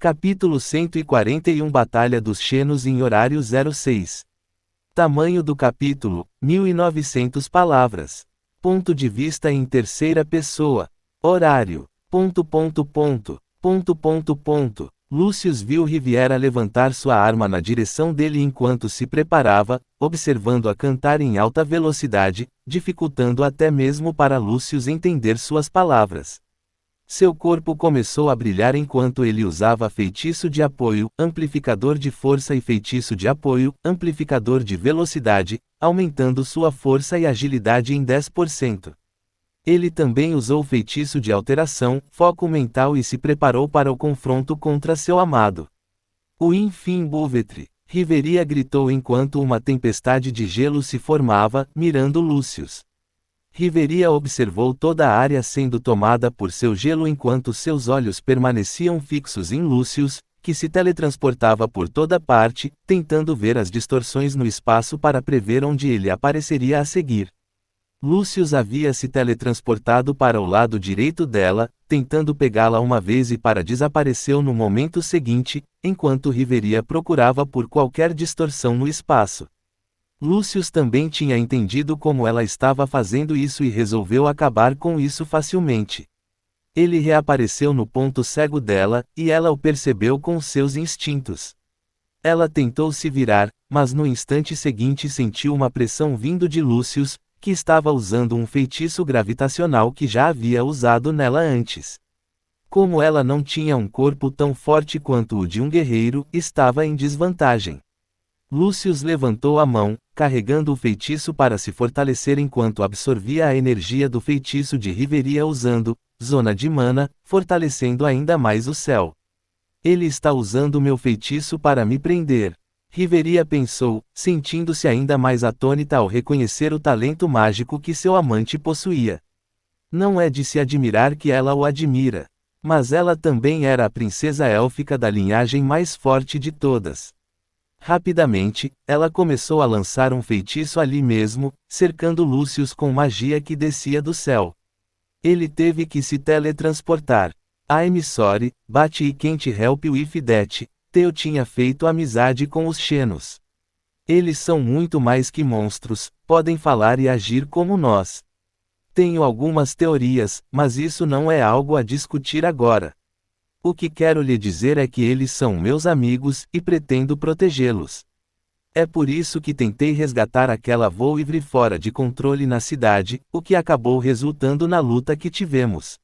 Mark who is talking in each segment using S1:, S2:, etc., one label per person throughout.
S1: Capítulo 141 Batalha dos Xenos em horário 06. Tamanho do capítulo, 1900 palavras. Ponto de vista em terceira pessoa. Horário. Lúcius viu Riviera levantar sua arma na direção dele enquanto se preparava, observando-a cantar em alta velocidade, dificultando até mesmo para Lúcius entender suas palavras. Seu corpo começou a brilhar enquanto ele usava feitiço de apoio, amplificador de força e feitiço de apoio, amplificador de velocidade, aumentando sua força e agilidade em 10%. Ele também usou feitiço de alteração, foco mental e se preparou para o confronto contra seu amado. O Enfim Bulvetre, Riveria gritou enquanto uma tempestade de gelo se formava, mirando Lúcius. Riveria observou toda a área sendo tomada por seu gelo enquanto seus olhos permaneciam fixos em Lúcius, que se teletransportava por toda parte, tentando ver as distorções no espaço para prever onde ele apareceria a seguir. Lúcius havia se teletransportado para o lado direito dela, tentando pegá-la uma vez e desapareceu no momento seguinte, enquanto Riveria procurava por qualquer distorção no espaço. Lúcius também tinha entendido como ela estava fazendo isso e resolveu acabar com isso facilmente. Ele reapareceu no ponto cego dela, e ela o percebeu com seus instintos. Ela tentou se virar, mas no instante seguinte sentiu uma pressão vindo de Lúcius, que estava usando um feitiço gravitacional que já havia usado nela antes. Como ela não tinha um corpo tão forte quanto o de um guerreiro, estava em desvantagem. Lúcius levantou a mão, carregando o feitiço para se fortalecer enquanto absorvia a energia do feitiço de Riveria usando zona de mana, fortalecendo ainda mais o céu. Ele está usando meu feitiço para me prender. Riveria pensou, sentindo-se ainda mais atônita ao reconhecer o talento mágico que seu amante possuía. Não é de se admirar que ela o admira. Mas ela também era a princesa élfica da linhagem mais forte de todas. Rapidamente, ela começou a lançar um feitiço ali mesmo, cercando Lúcius com magia que descia do céu. Ele teve que se teletransportar. I'm sorry, but I can't help you if that. Theo tinha feito amizade com os Xenos. Eles são muito mais que monstros, podem falar e agir como nós. Tenho algumas teorias, mas isso não é algo a discutir agora. O que quero lhe dizer é que eles são meus amigos, e pretendo protegê-los. É por isso que tentei resgatar aquela Wolverine fora de controle na cidade, o que acabou resultando na luta que tivemos.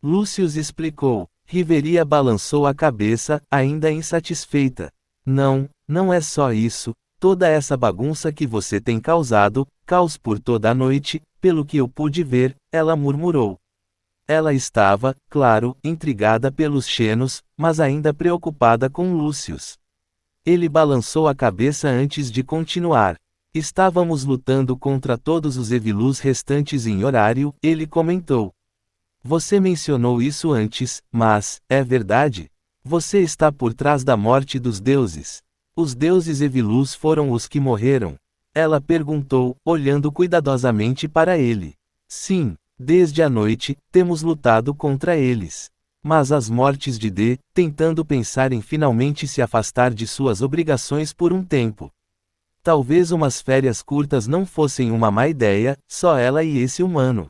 S1: Lúcius explicou. Riveria balançou a cabeça, ainda insatisfeita. Não é só isso, toda essa bagunça que você tem causado, caos por toda a noite, pelo que eu pude ver, ela murmurou. Ela estava, claro, intrigada pelos Xenos, mas ainda preocupada com Lúcius. Ele balançou a cabeça antes de continuar. Estávamos lutando contra todos os Evilus restantes em horário, ele comentou. Você mencionou isso antes, mas, é verdade? Você está por trás da morte dos deuses. Os deuses Evilus foram os que morreram? Ela perguntou, olhando cuidadosamente para ele. Sim. Desde a noite, temos lutado contra eles. Mas as mortes de D, tentando pensar em finalmente se afastar de suas obrigações por um tempo. Talvez umas férias curtas não fossem uma má ideia, só ela e esse humano.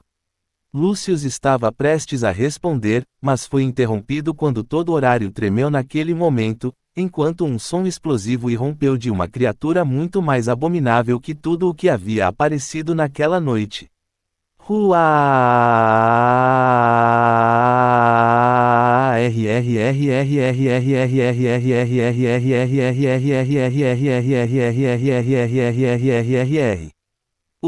S1: Lúcius estava prestes a responder, mas foi interrompido quando todo o horário tremeu naquele momento, enquanto um som explosivo irrompeu de uma criatura muito mais abominável que tudo o que havia aparecido naquela noite. O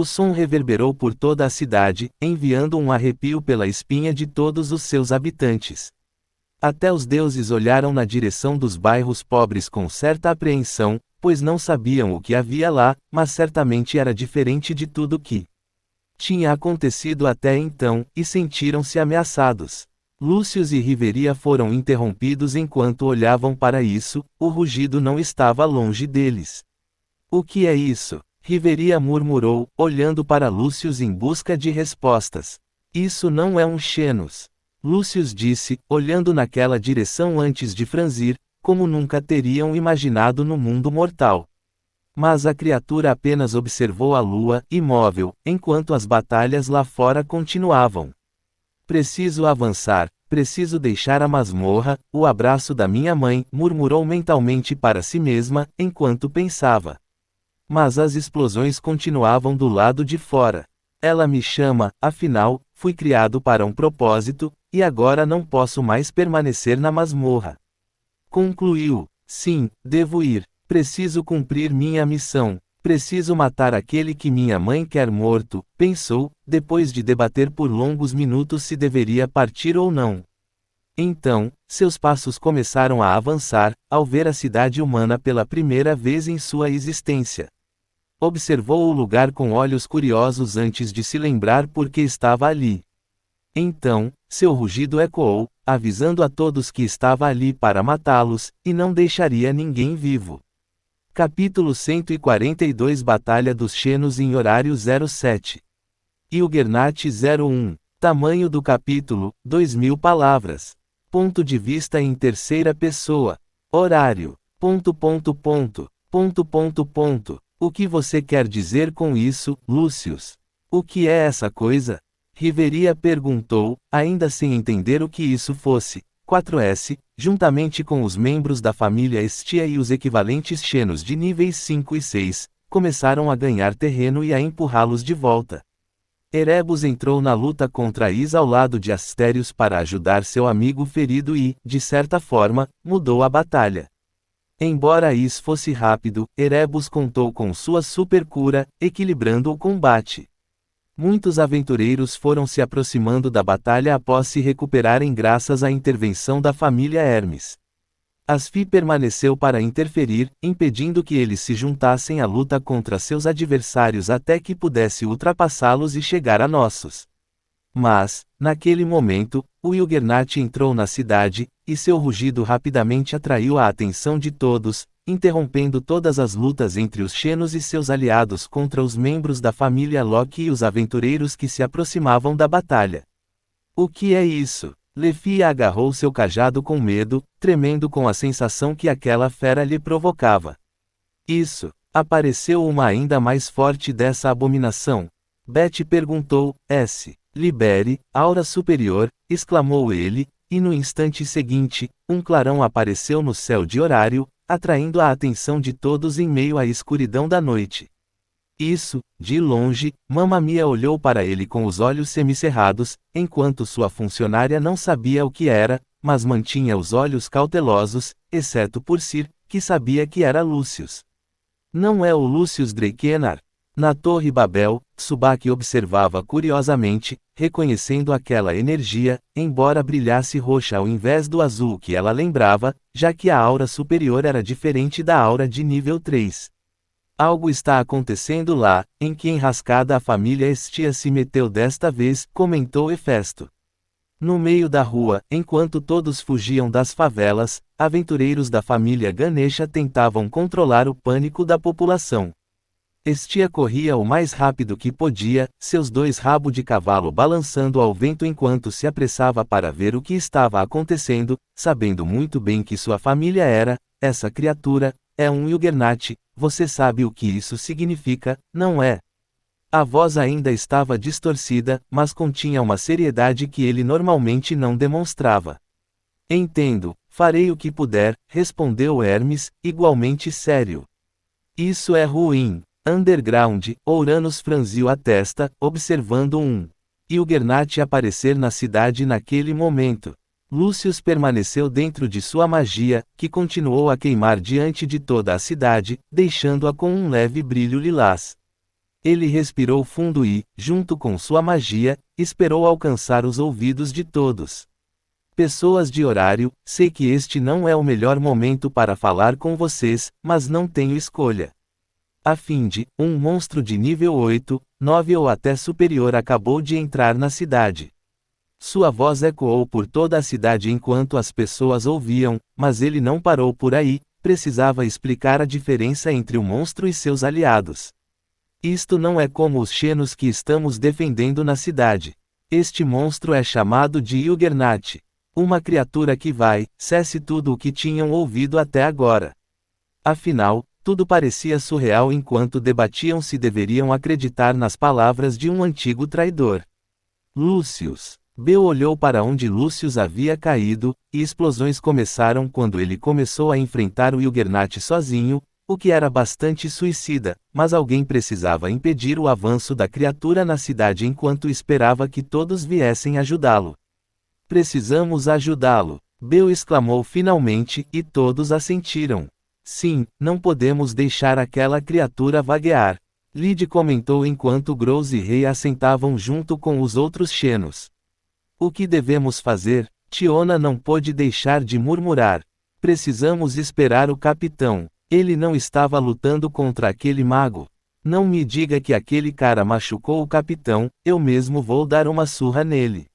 S1: som reverberou por toda a cidade, enviando um arrepio pela espinha de todos os seus habitantes. Até os deuses olharam na direção dos bairros pobres com certa apreensão, pois não sabiam o que havia lá, mas certamente era diferente de tudo que tinha acontecido até então, e sentiram-se ameaçados. Lúcius e Riveria foram interrompidos enquanto olhavam para isso, o rugido não estava longe deles. O que é isso? Riveria murmurou, olhando para Lúcius em busca de respostas. Isso não é um Xenos. Lucius disse, olhando naquela direção antes de franzir, como nunca teriam imaginado no mundo mortal. Mas a criatura apenas observou a lua, imóvel, enquanto as batalhas lá fora continuavam. Preciso avançar, preciso deixar a masmorra, o abraço da minha mãe, murmurou mentalmente para si mesma, enquanto pensava. Mas as explosões continuavam do lado de fora. Ela me chama, afinal, fui criado para um propósito, e agora não posso mais permanecer na masmorra. Concluiu. Sim, devo ir. Preciso cumprir minha missão. Preciso matar aquele que minha mãe quer morto, pensou, depois de debater por longos minutos se deveria partir ou não. Então, seus passos começaram a avançar, ao ver a cidade humana pela primeira vez em sua existência. Observou o lugar com olhos curiosos antes de se lembrar por que estava ali. Então, seu rugido ecoou, avisando a todos que estava ali para matá-los, e não deixaria ninguém vivo. Capítulo 142 Batalha dos Xenos em horário 07. Ygernat 01. Tamanho do capítulo, 2000 palavras. Ponto de vista em terceira pessoa. Horário. O que você quer dizer com isso, Lucius? O que é essa coisa? Riveria perguntou, ainda sem entender o que isso fosse. 4S, juntamente com os membros da família Estia e os equivalentes xenos de níveis 5 e 6, começaram a ganhar terreno e a empurrá-los de volta. Erebus entrou na luta contra Is ao lado de Astérios para ajudar seu amigo ferido e, de certa forma, mudou a batalha. Embora Is fosse rápido, Erebus contou com sua super cura, equilibrando o combate. Muitos aventureiros foram se aproximando da batalha após se recuperarem graças à intervenção da família Hermes. Asfi permaneceu para interferir, impedindo que eles se juntassem à luta contra seus adversários até que pudesse ultrapassá-los e chegar a nossos. Mas, naquele momento, o Ygernat entrou na cidade, e seu rugido rapidamente atraiu a atenção de todos, interrompendo todas as lutas entre os xenos e seus aliados contra os membros da família Loki e os aventureiros que se aproximavam da batalha. O que é isso? Lefia agarrou seu cajado com medo, tremendo com a sensação que aquela fera lhe provocava. Isso, apareceu uma ainda mais forte dessa abominação. Beth perguntou, libere, aura superior, exclamou ele, e no instante seguinte, um clarão apareceu no céu de horário, atraindo a atenção de todos em meio à escuridão da noite. Isso, de longe, Mamma Mia olhou para ele com os olhos semicerrados, enquanto sua funcionária não sabia o que era, mas mantinha os olhos cautelosos, exceto por Sir, que sabia que era Lucius. Não é o Lucius Drakenar? Na Torre Babel, Tsubaki observava curiosamente, reconhecendo aquela energia, embora brilhasse roxa ao invés do azul que ela lembrava, já que a aura superior era diferente da aura de nível 3. Algo está acontecendo lá, em que enrascada a família Estia se meteu desta vez, comentou Hefesto. No meio da rua, enquanto todos fugiam das favelas, aventureiros da família Ganesha tentavam controlar o pânico da população. Estia corria o mais rápido que podia, seus dois rabos de cavalo balançando ao vento enquanto se apressava para ver o que estava acontecendo, sabendo muito bem que sua família era, essa criatura, é um Ygernat, você sabe o que isso significa, não é? A voz ainda estava distorcida, mas continha uma seriedade que ele normalmente não demonstrava. Entendo, farei o que puder, respondeu Hermes, igualmente sério. Isso é ruim. Underground, Ouranos franziu a testa, observando um Ygernat aparecer na cidade naquele momento. Lucius permaneceu dentro de sua magia, que continuou a queimar diante de toda a cidade, deixando-a com um leve brilho lilás. Ele respirou fundo e, junto com sua magia, esperou alcançar os ouvidos de todos. Pessoas de horário, sei que este não é o melhor momento para falar com vocês, mas não tenho escolha. A fim de, um monstro de nível 8, 9 ou até superior acabou de entrar na cidade. Sua voz ecoou por toda a cidade enquanto as pessoas ouviam, mas ele não parou por aí, precisava explicar a diferença entre o monstro e seus aliados. Isto não é como os xenos que estamos defendendo na cidade. Este monstro é chamado de Juggernaut. Uma criatura que vai, cesse tudo o que tinham ouvido até agora. Afinal, tudo parecia surreal enquanto debatiam se deveriam acreditar nas palavras de um antigo traidor. Lucius. Bill olhou para onde Lucius havia caído, e explosões começaram quando ele começou a enfrentar o Juggernaut sozinho, o que era bastante suicida, mas alguém precisava impedir o avanço da criatura na cidade enquanto esperava que todos viessem ajudá-lo. Precisamos ajudá-lo, Bill exclamou finalmente, e todos assentiram. Sim, não podemos deixar aquela criatura vaguear. Lyd comentou enquanto Gross e Rei assentavam junto com os outros Xenos. O que devemos fazer? Tiona não pôde deixar de murmurar. Precisamos esperar o capitão. Ele não estava lutando contra aquele mago. Não me diga que aquele cara machucou o capitão, eu mesmo vou dar uma surra nele.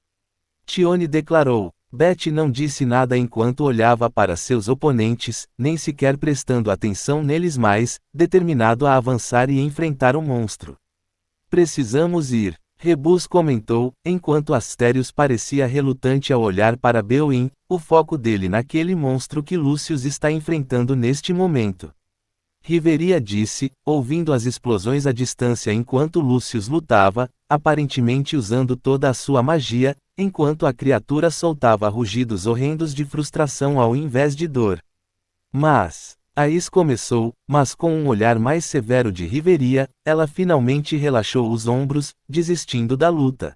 S1: Tione declarou. Beth não disse nada enquanto olhava para seus oponentes, nem sequer prestando atenção neles mais, determinado a avançar e enfrentar o monstro. Precisamos ir, Rebus comentou, enquanto Astérios parecia relutante ao olhar para Beowyn, o foco dele naquele monstro que Lucius está enfrentando neste momento. Riveria disse, ouvindo as explosões à distância enquanto Lucius lutava, aparentemente usando toda a sua magia, enquanto a criatura soltava rugidos horrendos de frustração ao invés de dor. Mas, Ais começou, mas com um olhar mais severo de Riveria, ela finalmente relaxou os ombros, desistindo da luta.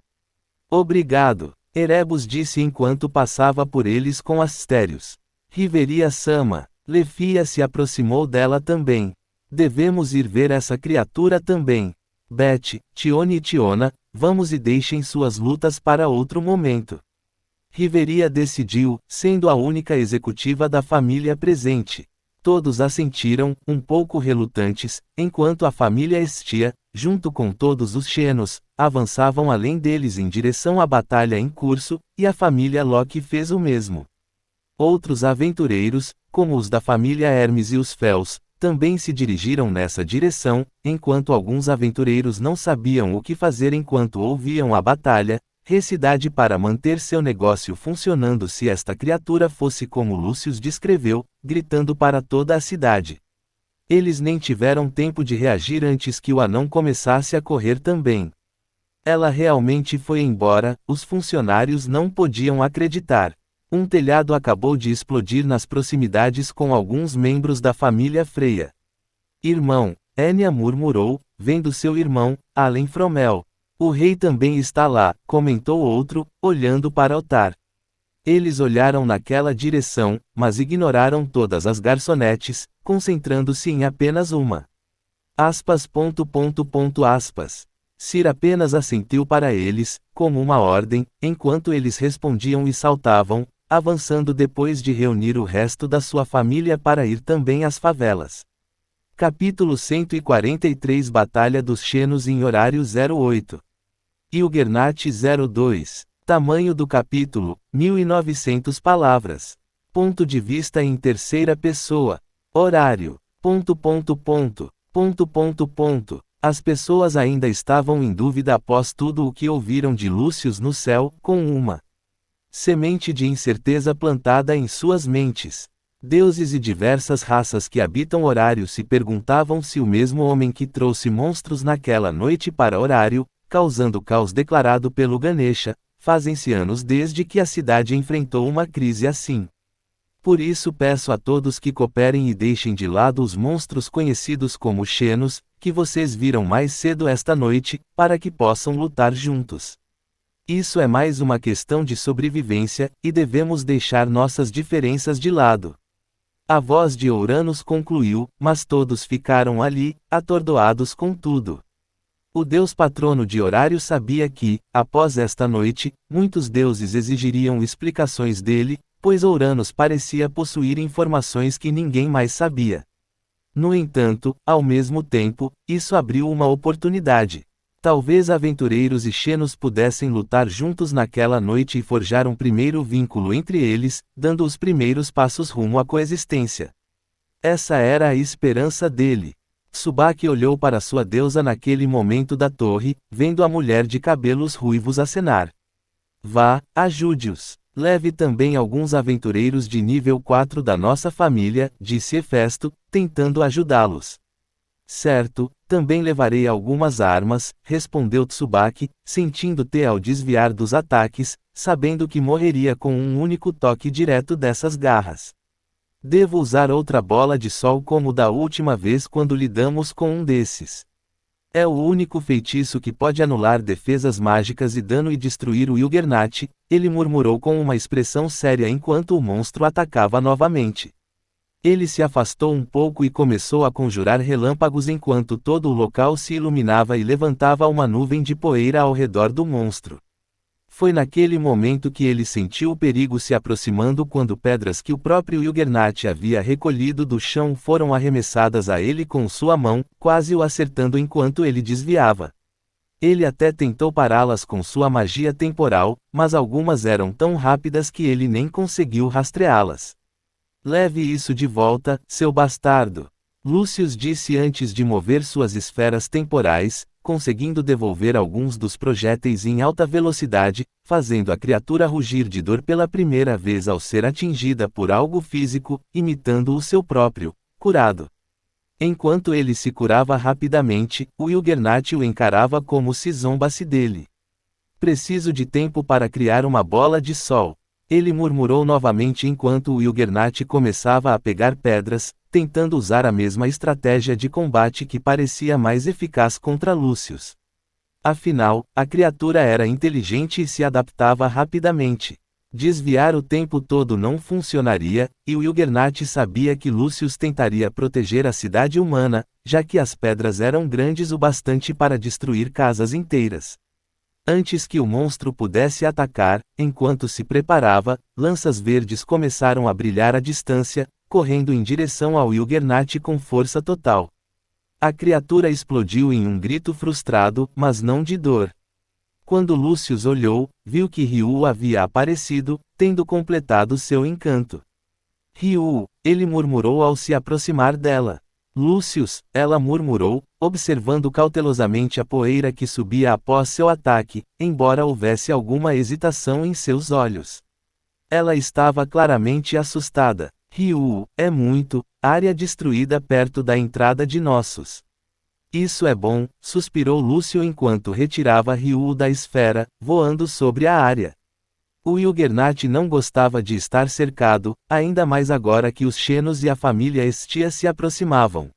S1: Obrigado, Erebus disse enquanto passava por eles com Astérios. Riveria-sama. Lefia se aproximou dela também. Devemos ir ver essa criatura também. Beth, Tione e Tiona, vamos e deixem suas lutas para outro momento. Riveria decidiu, sendo a única executiva da família presente. Todos assentiram, um pouco relutantes, enquanto a família Estia, junto com todos os Xenos, avançavam além deles em direção à batalha em curso, e a família Locke fez o mesmo. Outros aventureiros, como os da família Hermes e os Fels, também se dirigiram nessa direção, enquanto alguns aventureiros não sabiam o que fazer enquanto ouviam a batalha, recidade para manter seu negócio funcionando se esta criatura fosse como Lucius descreveu, gritando para toda a cidade. Eles nem tiveram tempo de reagir antes que o anão começasse a correr também. Ela realmente foi embora, os funcionários não podiam acreditar. Um telhado acabou de explodir nas proximidades com alguns membros da família Freya. Irmão, Enya murmurou, vendo seu irmão, Allen Fromel. O rei também está lá, comentou outro, olhando para Otar. Eles olharam naquela direção, mas ignoraram todas as garçonetes, concentrando-se em apenas uma. Sir apenas assentiu para eles, como uma ordem, enquanto eles respondiam e saltavam, avançando depois de reunir o resto da sua família para ir também às favelas. Capítulo 143 Batalha dos Xenos em horário 08. Juggernaut 02. Tamanho do capítulo, 1900 palavras. Ponto de vista em terceira pessoa. Horário. As pessoas ainda estavam em dúvida após tudo o que ouviram de Lucius no céu, com uma semente de incerteza plantada em suas mentes. Deuses e diversas raças que habitam Horário se perguntavam se o mesmo homem que trouxe monstros naquela noite para Horário, causando caos declarado pelo Ganesha, fazem-se anos desde que a cidade enfrentou uma crise assim. Por isso peço a todos que cooperem e deixem de lado os monstros conhecidos como Xenos, que vocês viram mais cedo esta noite, para que possam lutar juntos. Isso é mais uma questão de sobrevivência, e devemos deixar nossas diferenças de lado. A voz de Ouranos concluiu, mas todos ficaram ali, atordoados com tudo. O deus patrono de Horário sabia que, após esta noite, muitos deuses exigiriam explicações dele, pois Ouranos parecia possuir informações que ninguém mais sabia. No entanto, ao mesmo tempo, isso abriu uma oportunidade. Talvez aventureiros e Xenos pudessem lutar juntos naquela noite e forjar um primeiro vínculo entre eles, dando os primeiros passos rumo à coexistência. Essa era a esperança dele. Tsubaki olhou para sua deusa naquele momento da torre, vendo a mulher de cabelos ruivos acenar. Vá, ajude-os. Leve também alguns aventureiros de nível 4 da nossa família, disse Hefesto, tentando ajudá-los. Certo, também levarei algumas armas, respondeu Tsubaki, sentindo-te ao desviar dos ataques, sabendo que morreria com um único toque direto dessas garras. Devo usar outra bola de sol como da última vez quando lidamos com um desses. É o único feitiço que pode anular defesas mágicas e dano e destruir o Juggernaut, ele murmurou com uma expressão séria enquanto o monstro atacava novamente. Ele se afastou um pouco e começou a conjurar relâmpagos enquanto todo o local se iluminava e levantava uma nuvem de poeira ao redor do monstro. Foi naquele momento que ele sentiu o perigo se aproximando quando pedras que o próprio Juggernaut havia recolhido do chão foram arremessadas a ele com sua mão, quase o acertando enquanto ele desviava. Ele até tentou pará-las com sua magia temporal, mas algumas eram tão rápidas que ele nem conseguiu rastreá-las. Leve isso de volta, seu bastardo. Lucius disse antes de mover suas esferas temporais, conseguindo devolver alguns dos projéteis em alta velocidade, fazendo a criatura rugir de dor pela primeira vez ao ser atingida por algo físico, imitando o seu próprio, curado. Enquanto ele se curava rapidamente, o Juggernaut o encarava como se zombasse dele. Preciso de tempo para criar uma bola de sol. Ele murmurou novamente enquanto o Juggernaut começava a pegar pedras, tentando usar a mesma estratégia de combate que parecia mais eficaz contra Lucius. Afinal, a criatura era inteligente e se adaptava rapidamente. Desviar o tempo todo não funcionaria, e o Juggernaut sabia que Lucius tentaria proteger a cidade humana, já que as pedras eram grandes o bastante para destruir casas inteiras. Antes que o monstro pudesse atacar, enquanto se preparava, lanças verdes começaram a brilhar à distância, correndo em direção ao Juggernaut com força total. A criatura explodiu em um grito frustrado, mas não de dor. Quando Lucius olhou, viu que Ryu havia aparecido, tendo completado seu encanto. Ryu, ele murmurou ao se aproximar dela. Lucius, ela murmurou, observando cautelosamente a poeira que subia após seu ataque, embora houvesse alguma hesitação em seus olhos. Ela estava claramente assustada. Ryu, é muito, área destruída perto da entrada de nossos. Isso é bom, suspirou Lúcio enquanto retirava Ryu da esfera, voando sobre a área. O Juggernaut não gostava de estar cercado, ainda mais agora que os Xenos e a família Estia se aproximavam.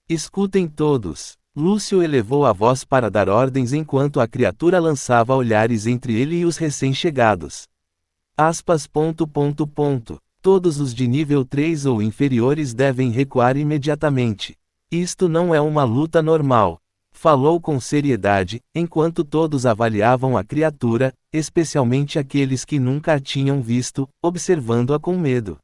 S1: Escutem todos. Lúcio elevou a voz para dar ordens enquanto a criatura lançava olhares entre ele e os recém-chegados. Todos os de nível 3 ou inferiores devem recuar imediatamente. Isto não é uma luta normal. Falou com seriedade, enquanto todos avaliavam a criatura, especialmente aqueles que nunca a tinham visto, observando-a com medo.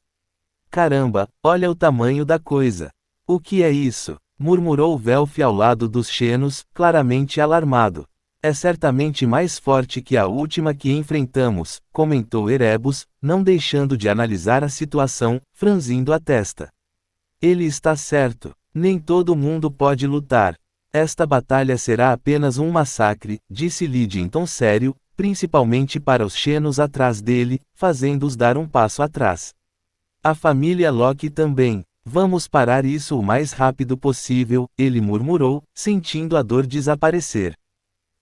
S1: Caramba, olha o tamanho da coisa. O que é isso? Murmurou Velf ao lado dos Xenos, claramente alarmado. É certamente mais forte que a última que enfrentamos, comentou Erebus, não deixando de analisar a situação, franzindo a testa. Ele está certo. Nem todo mundo pode lutar. Esta batalha será apenas um massacre, disse Lid em tom sério, principalmente para os Xenos atrás dele, fazendo-os dar um passo atrás. A família Locke também. Vamos parar isso o mais rápido possível, ele murmurou, sentindo a dor desaparecer.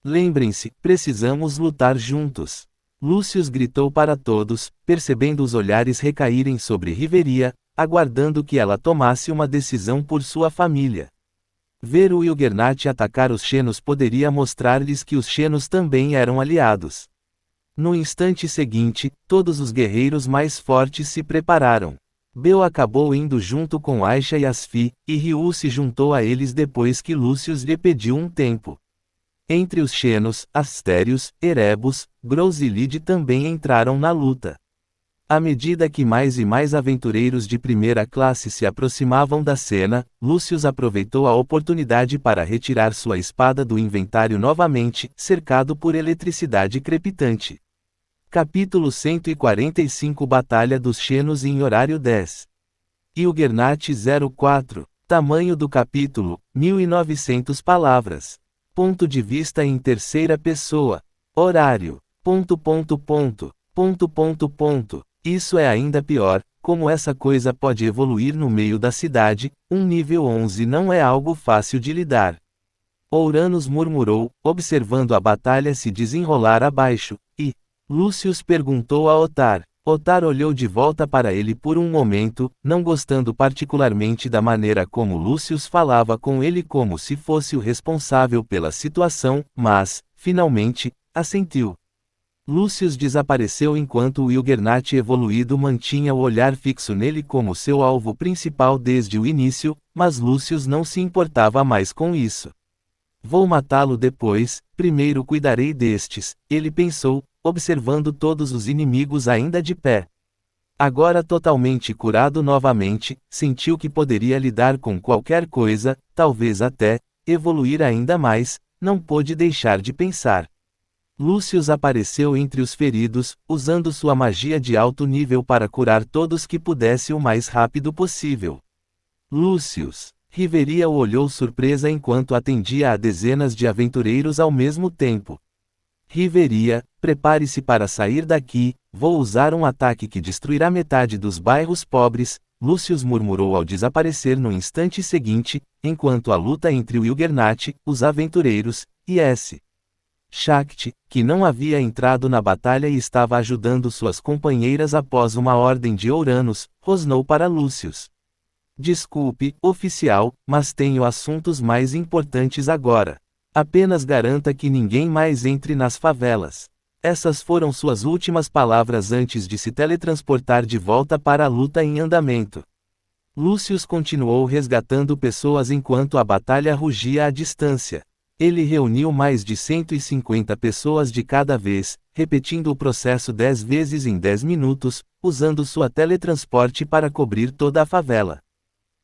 S1: Lembrem-se, precisamos lutar juntos. Lucius gritou para todos, percebendo os olhares recaírem sobre Riveria, aguardando que ela tomasse uma decisão por sua família. Ver o Juggernaut atacar os Xenos poderia mostrar-lhes que os Xenos também eram aliados. No instante seguinte, todos os guerreiros mais fortes se prepararam. Bel acabou indo junto com Aisha e Asfi, e Ryu se juntou a eles depois que Lucius lhe pediu um tempo. Entre os Xenos, Astérios, Erebus, Groz e Lid também entraram na luta. À medida que mais e mais aventureiros de primeira classe se aproximavam da cena, Lucius aproveitou a oportunidade para retirar sua espada do inventário novamente, cercado por eletricidade crepitante. Capítulo 145 Batalha dos Xenos em horário 10. Juggernaut 04. Tamanho do capítulo, 1900 palavras. Ponto de vista em terceira pessoa. Horário. Ponto, ponto, ponto, ponto, ponto, ponto. Isso é ainda pior, como essa coisa pode evoluir no meio da cidade, um nível 11 não é algo fácil de lidar. Ouranos murmurou, observando a batalha se desenrolar abaixo, e Lúcius perguntou a Otar. Otar olhou de volta para ele por um momento, não gostando particularmente da maneira como Lúcius falava com ele como se fosse o responsável pela situação, mas, finalmente, assentiu. Lúcius desapareceu enquanto o Ilgernat evoluído mantinha o olhar fixo nele como seu alvo principal desde o início, mas Lúcius não se importava mais com isso. Vou matá-lo depois, primeiro cuidarei destes, ele pensou, observando todos os inimigos ainda de pé. Agora totalmente curado novamente, sentiu que poderia lidar com qualquer coisa, talvez até evoluir ainda mais, não pôde deixar de pensar. Lúcius apareceu entre os feridos, usando sua magia de alto nível para curar todos que pudesse o mais rápido possível. Lúcius. Riveria o olhou surpresa enquanto atendia a dezenas de aventureiros ao mesmo tempo. Riveria, prepare-se para sair daqui, vou usar um ataque que destruirá metade dos bairros pobres, Lúcius murmurou ao desaparecer no instante seguinte, enquanto a luta entre o Ilgernat, os aventureiros, e S. Shakti, que não havia entrado na batalha e estava ajudando suas companheiras após uma ordem de Ouranos, rosnou para Lúcius. Desculpe, oficial, mas tenho assuntos mais importantes agora. Apenas garanta que ninguém mais entre nas favelas. Essas foram suas últimas palavras antes de se teletransportar de volta para a luta em andamento. Lúcius continuou resgatando pessoas enquanto a batalha rugia à distância. Ele reuniu mais de 150 pessoas de cada vez, repetindo o processo 10 vezes em 10 minutos, usando sua teletransporte para cobrir toda a favela.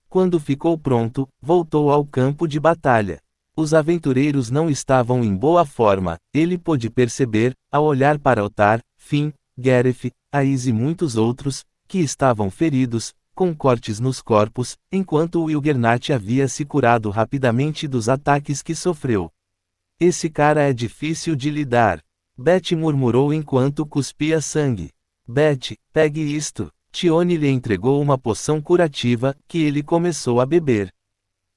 S1: Quando ficou pronto, voltou ao campo de batalha. Os aventureiros não estavam em boa forma, ele pôde perceber, ao olhar para Otar, Finn, Gareth, Ais e muitos outros, que estavam feridos, com cortes nos corpos, enquanto o Ilgernat havia se curado rapidamente dos ataques que sofreu. Esse cara é difícil de lidar. Beth murmurou enquanto cuspia sangue. Beth, pegue isto. Tione lhe entregou uma poção curativa, que ele começou a beber.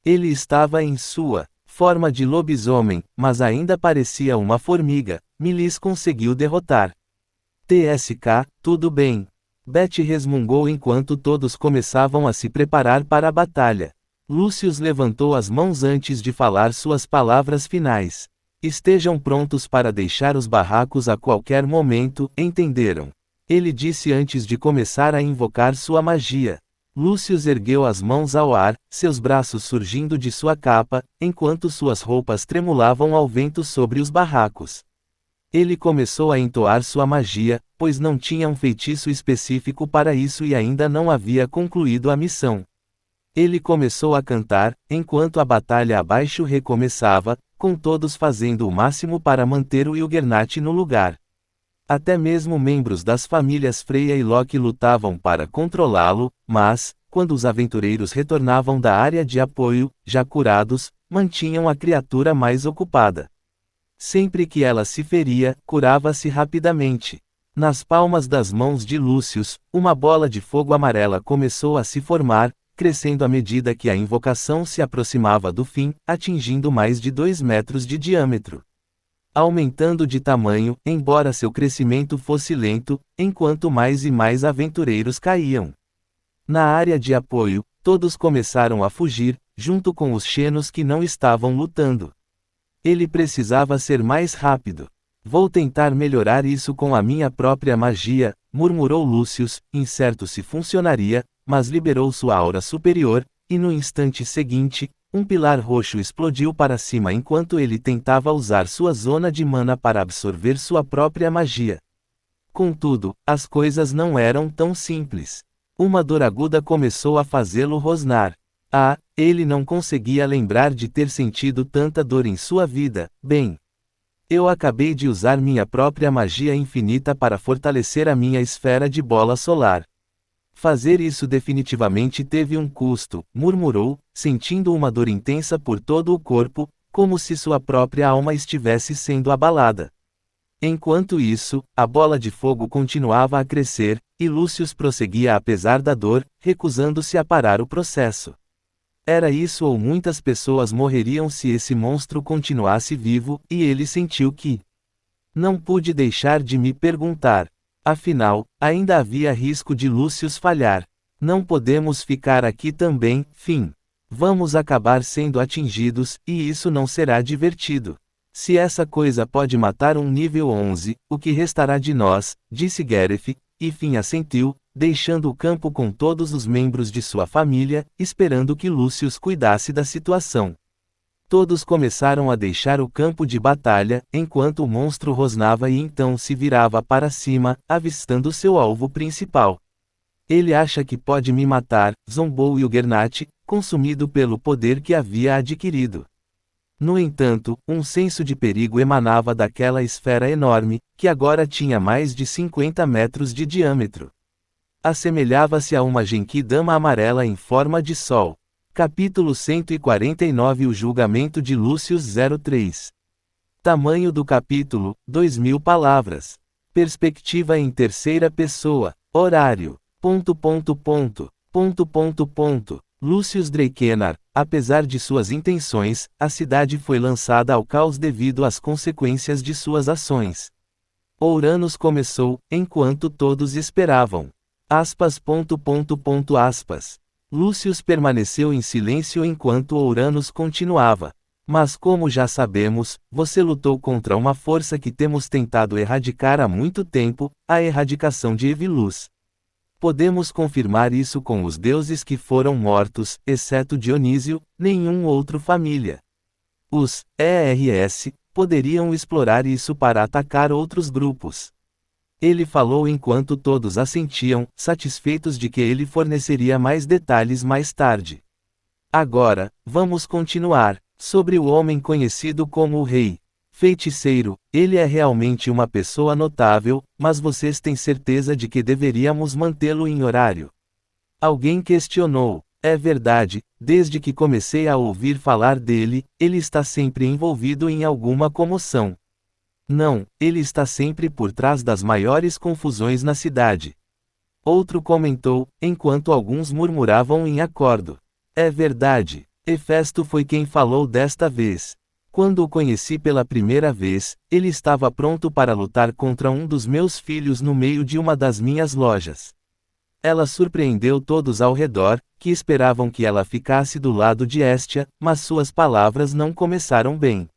S1: Ele estava em sua forma de lobisomem, mas ainda parecia uma formiga. Milis conseguiu derrotar. TSK, tudo bem. Beth resmungou enquanto todos começavam a se preparar para a batalha. Lúcius levantou as mãos antes de falar suas palavras finais. Estejam prontos para deixar os barracos a qualquer momento, entenderam? Ele disse antes de começar a invocar sua magia. Lúcius ergueu as mãos ao ar, seus braços surgindo de sua capa, enquanto suas roupas tremulavam ao vento sobre os barracos. Ele começou a entoar sua magia, pois não tinha um feitiço específico para isso e ainda não havia concluído a missão. Ele começou a cantar, enquanto a batalha abaixo recomeçava, com todos fazendo o máximo para manter o Ilgernat no lugar. Até mesmo membros das famílias Freya e Loki lutavam para controlá-lo, mas, quando os aventureiros retornavam da área de apoio, já curados, mantinham a criatura mais ocupada. Sempre que ela se feria, curava-se rapidamente. Nas palmas das mãos de Lúcius, uma bola de fogo amarela começou a se formar, crescendo à medida que a invocação se aproximava do fim, atingindo mais de 2 metros de diâmetro. Aumentando de tamanho, embora seu crescimento fosse lento, enquanto mais e mais aventureiros caíam. Na área de apoio, todos começaram a fugir, junto com os Xenos que não estavam lutando. Ele precisava ser mais rápido. Vou tentar melhorar isso com a minha própria magia, murmurou Lúcius, incerto se funcionaria, mas liberou sua aura superior, e no instante seguinte, um pilar roxo explodiu para cima enquanto ele tentava usar sua zona de mana para absorver sua própria magia. Contudo, as coisas não eram tão simples. Uma dor aguda começou a fazê-lo rosnar. Ele não conseguia lembrar de ter sentido tanta dor em sua vida. Bem, eu acabei de usar minha própria magia infinita para fortalecer a minha esfera de bola solar. Fazer isso definitivamente teve um custo, murmurou, sentindo uma dor intensa por todo o corpo, como se sua própria alma estivesse sendo abalada. Enquanto isso, a bola de fogo continuava a crescer, e Lucius prosseguia apesar da dor, recusando-se a parar o processo. Era isso ou muitas pessoas morreriam se esse monstro continuasse vivo, e ele sentiu que não pude deixar de me perguntar. Afinal, ainda havia risco de Lucius falhar. Não podemos ficar aqui também, fim. Vamos acabar sendo atingidos, e isso não será divertido. Se essa coisa pode matar um nível 11, o que restará de nós, disse Gareth, e Finn assentiu, deixando o campo com todos os membros de sua família, esperando que Lucius cuidasse da situação. Todos começaram a deixar o campo de batalha, enquanto o monstro rosnava e então se virava para cima, avistando seu alvo principal. Ele acha que pode me matar, zombou Ygernot, consumido pelo poder que havia adquirido. No entanto, um senso de perigo emanava daquela esfera enorme, que agora tinha mais de 50 metros de diâmetro. Assemelhava-se a uma Genkidama amarela em forma de sol. Capítulo 149 O julgamento de Lucius 03. Tamanho do capítulo, 2000 palavras. Perspectiva em terceira pessoa. Horário. ... Lucius Drakenar, apesar de suas intenções, a cidade foi lançada ao caos devido às consequências de suas ações. Ouranos começou, enquanto todos esperavam. Lucius permaneceu em silêncio enquanto Ouranos continuava. Mas como já sabemos, você lutou contra uma força que temos tentado erradicar há muito tempo, a erradicação de Evilus. Podemos confirmar isso com os deuses que foram mortos, exceto Dionísio, nenhum outro família. Os ERS poderiam explorar isso para atacar outros grupos. Ele falou enquanto todos assentiam, satisfeitos de que ele forneceria mais detalhes mais tarde. Agora, vamos continuar. Sobre o homem conhecido como o Rei Feiticeiro, ele é realmente uma pessoa notável, mas vocês têm certeza de que deveríamos mantê-lo em horário? Alguém questionou. É verdade, desde que comecei a ouvir falar dele, ele está sempre envolvido em alguma comoção. Não, ele está sempre por trás das maiores confusões na cidade. Outro comentou, enquanto alguns murmuravam em acordo. É verdade, Hefesto foi quem falou desta vez. Quando o conheci pela primeira vez, ele estava pronto para lutar contra um dos meus filhos no meio de uma das minhas lojas. Ela surpreendeu todos ao redor, que esperavam que ela ficasse do lado de Hestia, mas suas palavras não começaram bem.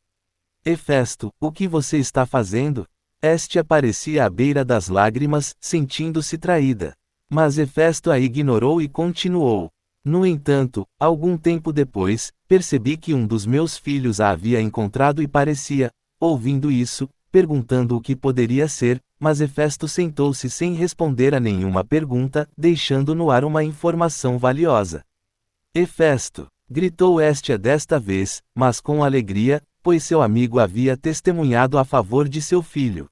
S1: Hefesto, o que você está fazendo? Hestia parecia à beira das lágrimas, sentindo-se traída. Mas Hefesto a ignorou e continuou. No entanto, algum tempo depois, percebi que um dos meus filhos a havia encontrado e parecia, ouvindo isso, perguntando o que poderia ser, mas Hefesto sentou-se sem responder a nenhuma pergunta, deixando no ar uma informação valiosa. Hefesto! Gritou Hestia desta vez, mas com alegria, pois seu amigo havia testemunhado a favor de seu filho.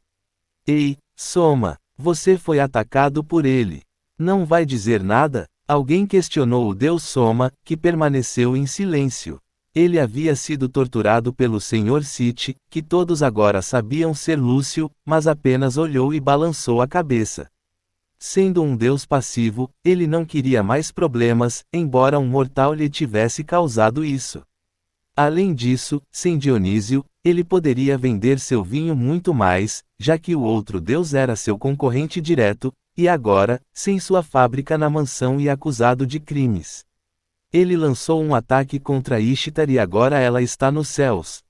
S1: Ei, Soma! Você foi atacado por ele. Não vai dizer nada? Alguém questionou o deus Soma, que permaneceu em silêncio. Ele havia sido torturado pelo Senhor Sith, que todos agora sabiam ser Lúcio, mas apenas olhou e balançou a cabeça. Sendo um deus passivo, ele não queria mais problemas, embora um mortal lhe tivesse causado isso. Além disso, sem Dionísio, ele poderia vender seu vinho muito mais, já que o outro deus era seu concorrente direto, e agora, sem sua fábrica na mansão e acusado de crimes. Ele lançou um ataque contra Ishtar e agora ela está nos céus.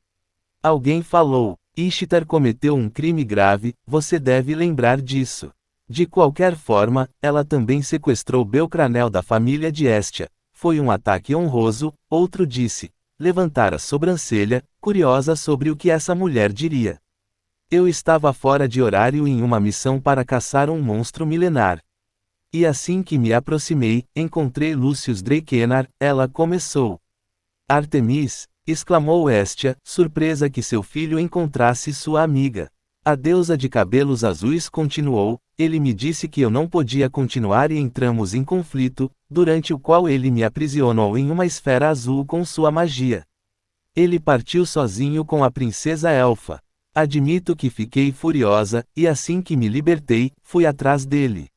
S1: Alguém falou, Ishtar cometeu um crime grave, você deve lembrar disso. De qualquer forma, ela também sequestrou Belcranel da família de Hestia. Foi um ataque honroso, outro disse. Levantar a sobrancelha, curiosa sobre o que essa mulher diria. Eu estava fora de horário em uma missão para caçar um monstro milenar. E assim que me aproximei, encontrei Lucius Drakenar, ela começou. Artemis! Exclamou Hestia, surpresa que seu filho encontrasse sua amiga. A deusa de cabelos azuis continuou, ele me disse que eu não podia continuar e entramos em conflito, durante o qual ele me aprisionou em uma esfera azul com sua magia. Ele partiu sozinho com a princesa Elfa. Admito que fiquei furiosa, e assim que me libertei, fui atrás dele.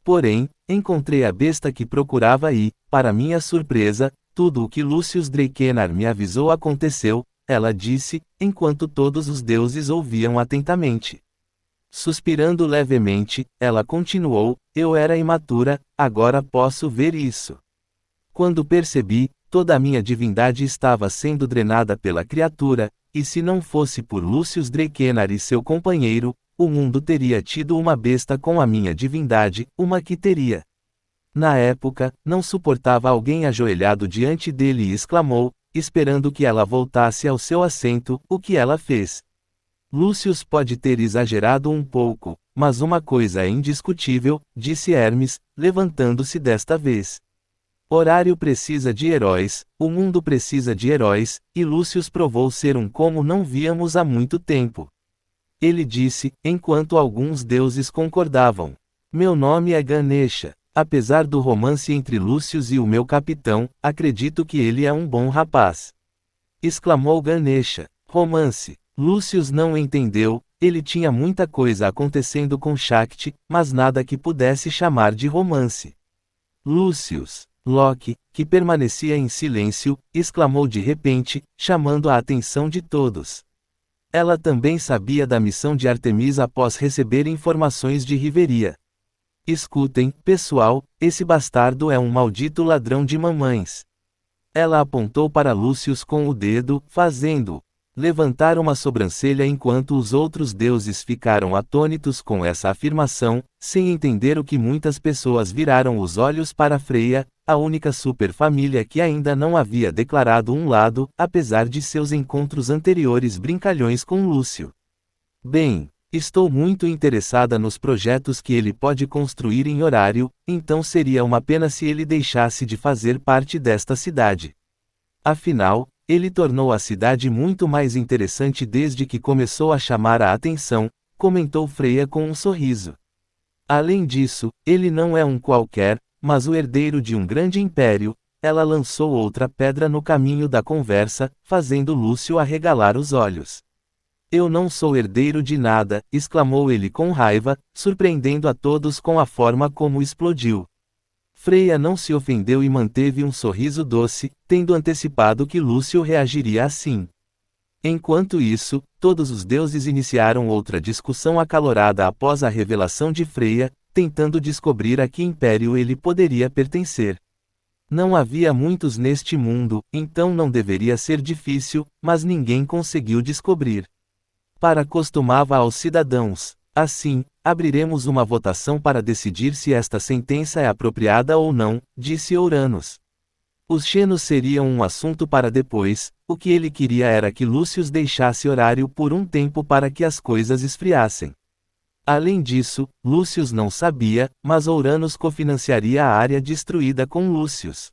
S1: Porém, encontrei a besta que procurava e, para minha surpresa, tudo o que Lucius Drakenar me avisou aconteceu, ela disse, enquanto todos os deuses ouviam atentamente. Suspirando levemente, ela continuou, eu era imatura, agora posso ver isso. Quando percebi, toda a minha divindade estava sendo drenada pela criatura, e se não fosse por Lucius Drakenar e seu companheiro, o mundo teria tido uma besta com a minha divindade, uma que teria. Na época, não suportava alguém ajoelhado diante dele e exclamou, esperando que ela voltasse ao seu assento, o que ela fez. Lucius pode ter exagerado um pouco, mas uma coisa é indiscutível, disse Hermes, levantando-se desta vez. Horário precisa de heróis, o mundo precisa de heróis, e Lucius provou ser um como não víamos há muito tempo. Ele disse, enquanto alguns deuses concordavam. Meu nome é Ganesha. Apesar do romance entre Lucius e o meu capitão, acredito que ele é um bom rapaz. Exclamou Ganesha. Romance. Lucius não entendeu, ele tinha muita coisa acontecendo com Shakti, mas nada que pudesse chamar de romance. Lucius. Loki, que permanecia em silêncio, exclamou de repente, chamando a atenção de todos. Ela também sabia da missão de Artemis após receber informações de Riveria. Escutem, pessoal, esse bastardo é um maldito ladrão de mamães. Ela apontou para Lucius com o dedo, fazendo-o levantar uma sobrancelha enquanto os outros deuses ficaram atônitos com essa afirmação, sem entender o que muitas pessoas viraram os olhos para Freya, a única superfamília que ainda não havia declarado um lado, apesar de seus encontros anteriores brincalhões com Lúcio. Bem, estou muito interessada nos projetos que ele pode construir em Horário, então seria uma pena se ele deixasse de fazer parte desta cidade. Afinal, ele tornou a cidade muito mais interessante desde que começou a chamar a atenção, comentou Freya com um sorriso. Além disso, ele não é um qualquer, mas o herdeiro de um grande império. Ela lançou outra pedra no caminho da conversa, fazendo Lúcio arregalar os olhos. Eu não sou herdeiro de nada, exclamou ele com raiva, surpreendendo a todos com a forma como explodiu. Freya não se ofendeu e manteve um sorriso doce, tendo antecipado que Lúcio reagiria assim. Enquanto isso, todos os deuses iniciaram outra discussão acalorada após a revelação de Freya, tentando descobrir a que império ele poderia pertencer. Não havia muitos neste mundo, então não deveria ser difícil, mas ninguém conseguiu descobrir. Costumava aos cidadãos. Assim, abriremos uma votação para decidir se esta sentença é apropriada ou não, disse Uranus. Os Xenos seriam um assunto para depois, o que ele queria era que Lucius deixasse Horário por um tempo para que as coisas esfriassem. Além disso, Lucius não sabia, mas Uranus cofinanciaria a área destruída com Lucius.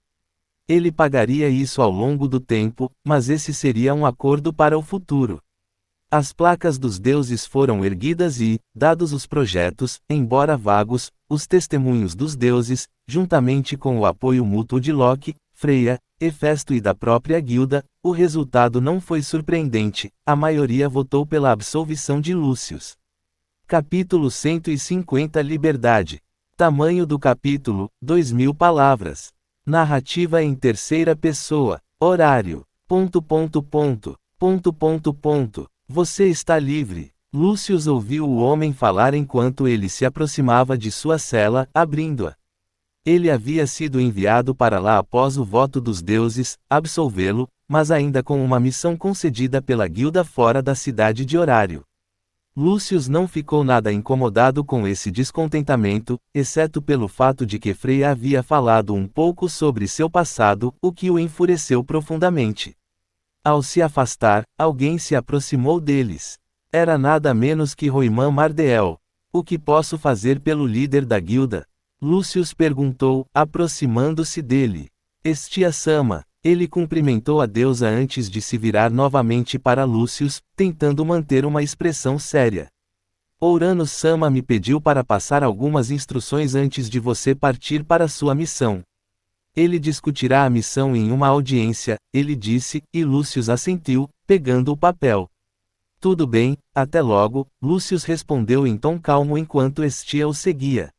S1: Ele pagaria isso ao longo do tempo, mas esse seria um acordo para o futuro. As placas dos deuses foram erguidas e, dados os projetos, embora vagos, os testemunhos dos deuses, juntamente com o apoio mútuo de Loki, Freya, Hefesto e da própria guilda, o resultado não foi surpreendente, a maioria votou pela absolvição de Lucius. Capítulo 150 Liberdade. Tamanho do capítulo, 2000 palavras. Narrativa em terceira pessoa. Horário. ... Você está livre. Lucius ouviu o homem falar enquanto ele se aproximava de sua cela, abrindo-a. Ele havia sido enviado para lá após o voto dos deuses, absolvê-lo, mas ainda com uma missão concedida pela guilda fora da cidade de Horário. Lucius não ficou nada incomodado com esse descontentamento, exceto pelo fato de que Freya havia falado um pouco sobre seu passado, o que o enfureceu profundamente. Ao se afastar, alguém se aproximou deles. Era nada menos que Roiman Mardeel. O que posso fazer pelo líder da guilda? Lucius perguntou, aproximando-se dele. Estia-sama. Ele cumprimentou a deusa antes de se virar novamente para Lucius, tentando manter uma expressão séria. Uranus-sama me pediu para passar algumas instruções antes de você partir para sua missão. Ele discutirá a missão em uma audiência, ele disse, e Lucius assentiu, pegando o papel. Tudo bem, até logo, Lúcius respondeu em tom calmo enquanto Estia o seguia.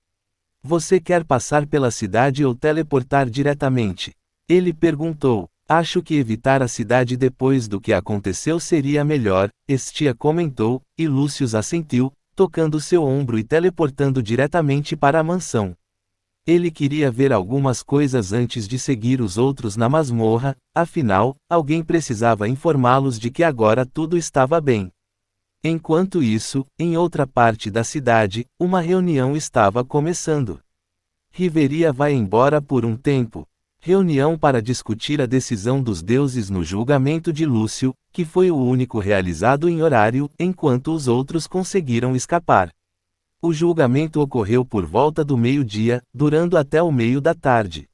S1: Você quer passar pela cidade ou teleportar diretamente? Ele perguntou. Acho que evitar a cidade depois do que aconteceu seria melhor, Estia comentou, e Lúcius assentiu, tocando seu ombro e teleportando diretamente para a mansão. Ele queria ver algumas coisas antes de seguir os outros na masmorra, afinal, alguém precisava informá-los de que agora tudo estava bem. Enquanto isso, em outra parte da cidade, uma reunião estava começando. Riveria vai embora por um tempo. Reunião para discutir a decisão dos deuses no julgamento de Lúcio, que foi o único realizado em horário, enquanto os outros conseguiram escapar. O julgamento ocorreu por volta do meio-dia, durando até o meio da tarde.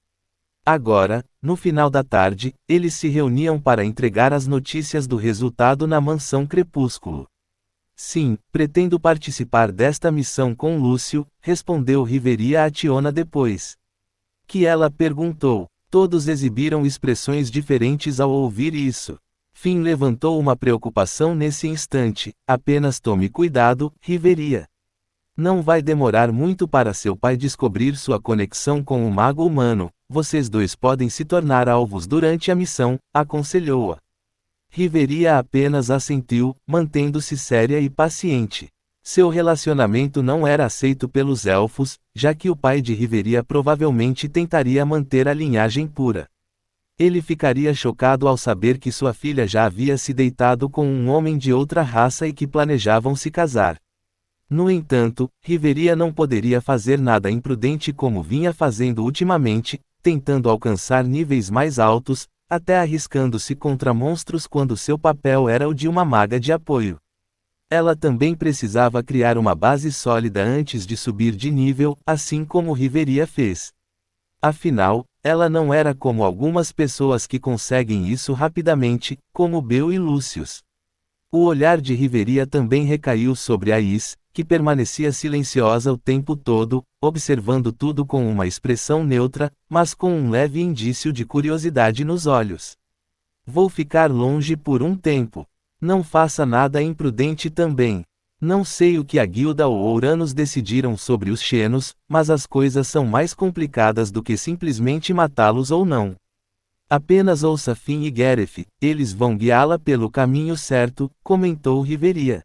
S1: Agora, no final da tarde, eles se reuniam para entregar as notícias do resultado na mansão Crepúsculo. Sim, pretendo participar desta missão com Lúcio, respondeu Riveria a Tiona depois que ela perguntou. Todos exibiram expressões diferentes ao ouvir isso. Finn levantou uma preocupação nesse instante. Apenas tome cuidado, Riveria. Não vai demorar muito para seu pai descobrir sua conexão com o mago humano. Vocês dois podem se tornar alvos durante a missão, aconselhou-a. Riveria apenas assentiu, mantendo-se séria e paciente. Seu relacionamento não era aceito pelos elfos, já que o pai de Riveria provavelmente tentaria manter a linhagem pura. Ele ficaria chocado ao saber que sua filha já havia se deitado com um homem de outra raça e que planejavam se casar. No entanto, Riveria não poderia fazer nada imprudente como vinha fazendo ultimamente, tentando alcançar níveis mais altos, até arriscando-se contra monstros quando seu papel era o de uma maga de apoio. Ela também precisava criar uma base sólida antes de subir de nível, assim como Riveria fez. Afinal, ela não era como algumas pessoas que conseguem isso rapidamente, como Bel e Lúcius. O olhar de Riveria também recaiu sobre Ais, que permanecia silenciosa o tempo todo, observando tudo com uma expressão neutra, mas com um leve indício de curiosidade nos olhos. Vou ficar longe por um tempo. Não faça nada imprudente também. Não sei o que a Guilda ou Ouranos decidiram sobre os Xenos, mas as coisas são mais complicadas do que simplesmente matá-los ou não. Apenas ouça Finn e Gareth, eles vão guiá-la pelo caminho certo, comentou Riveria.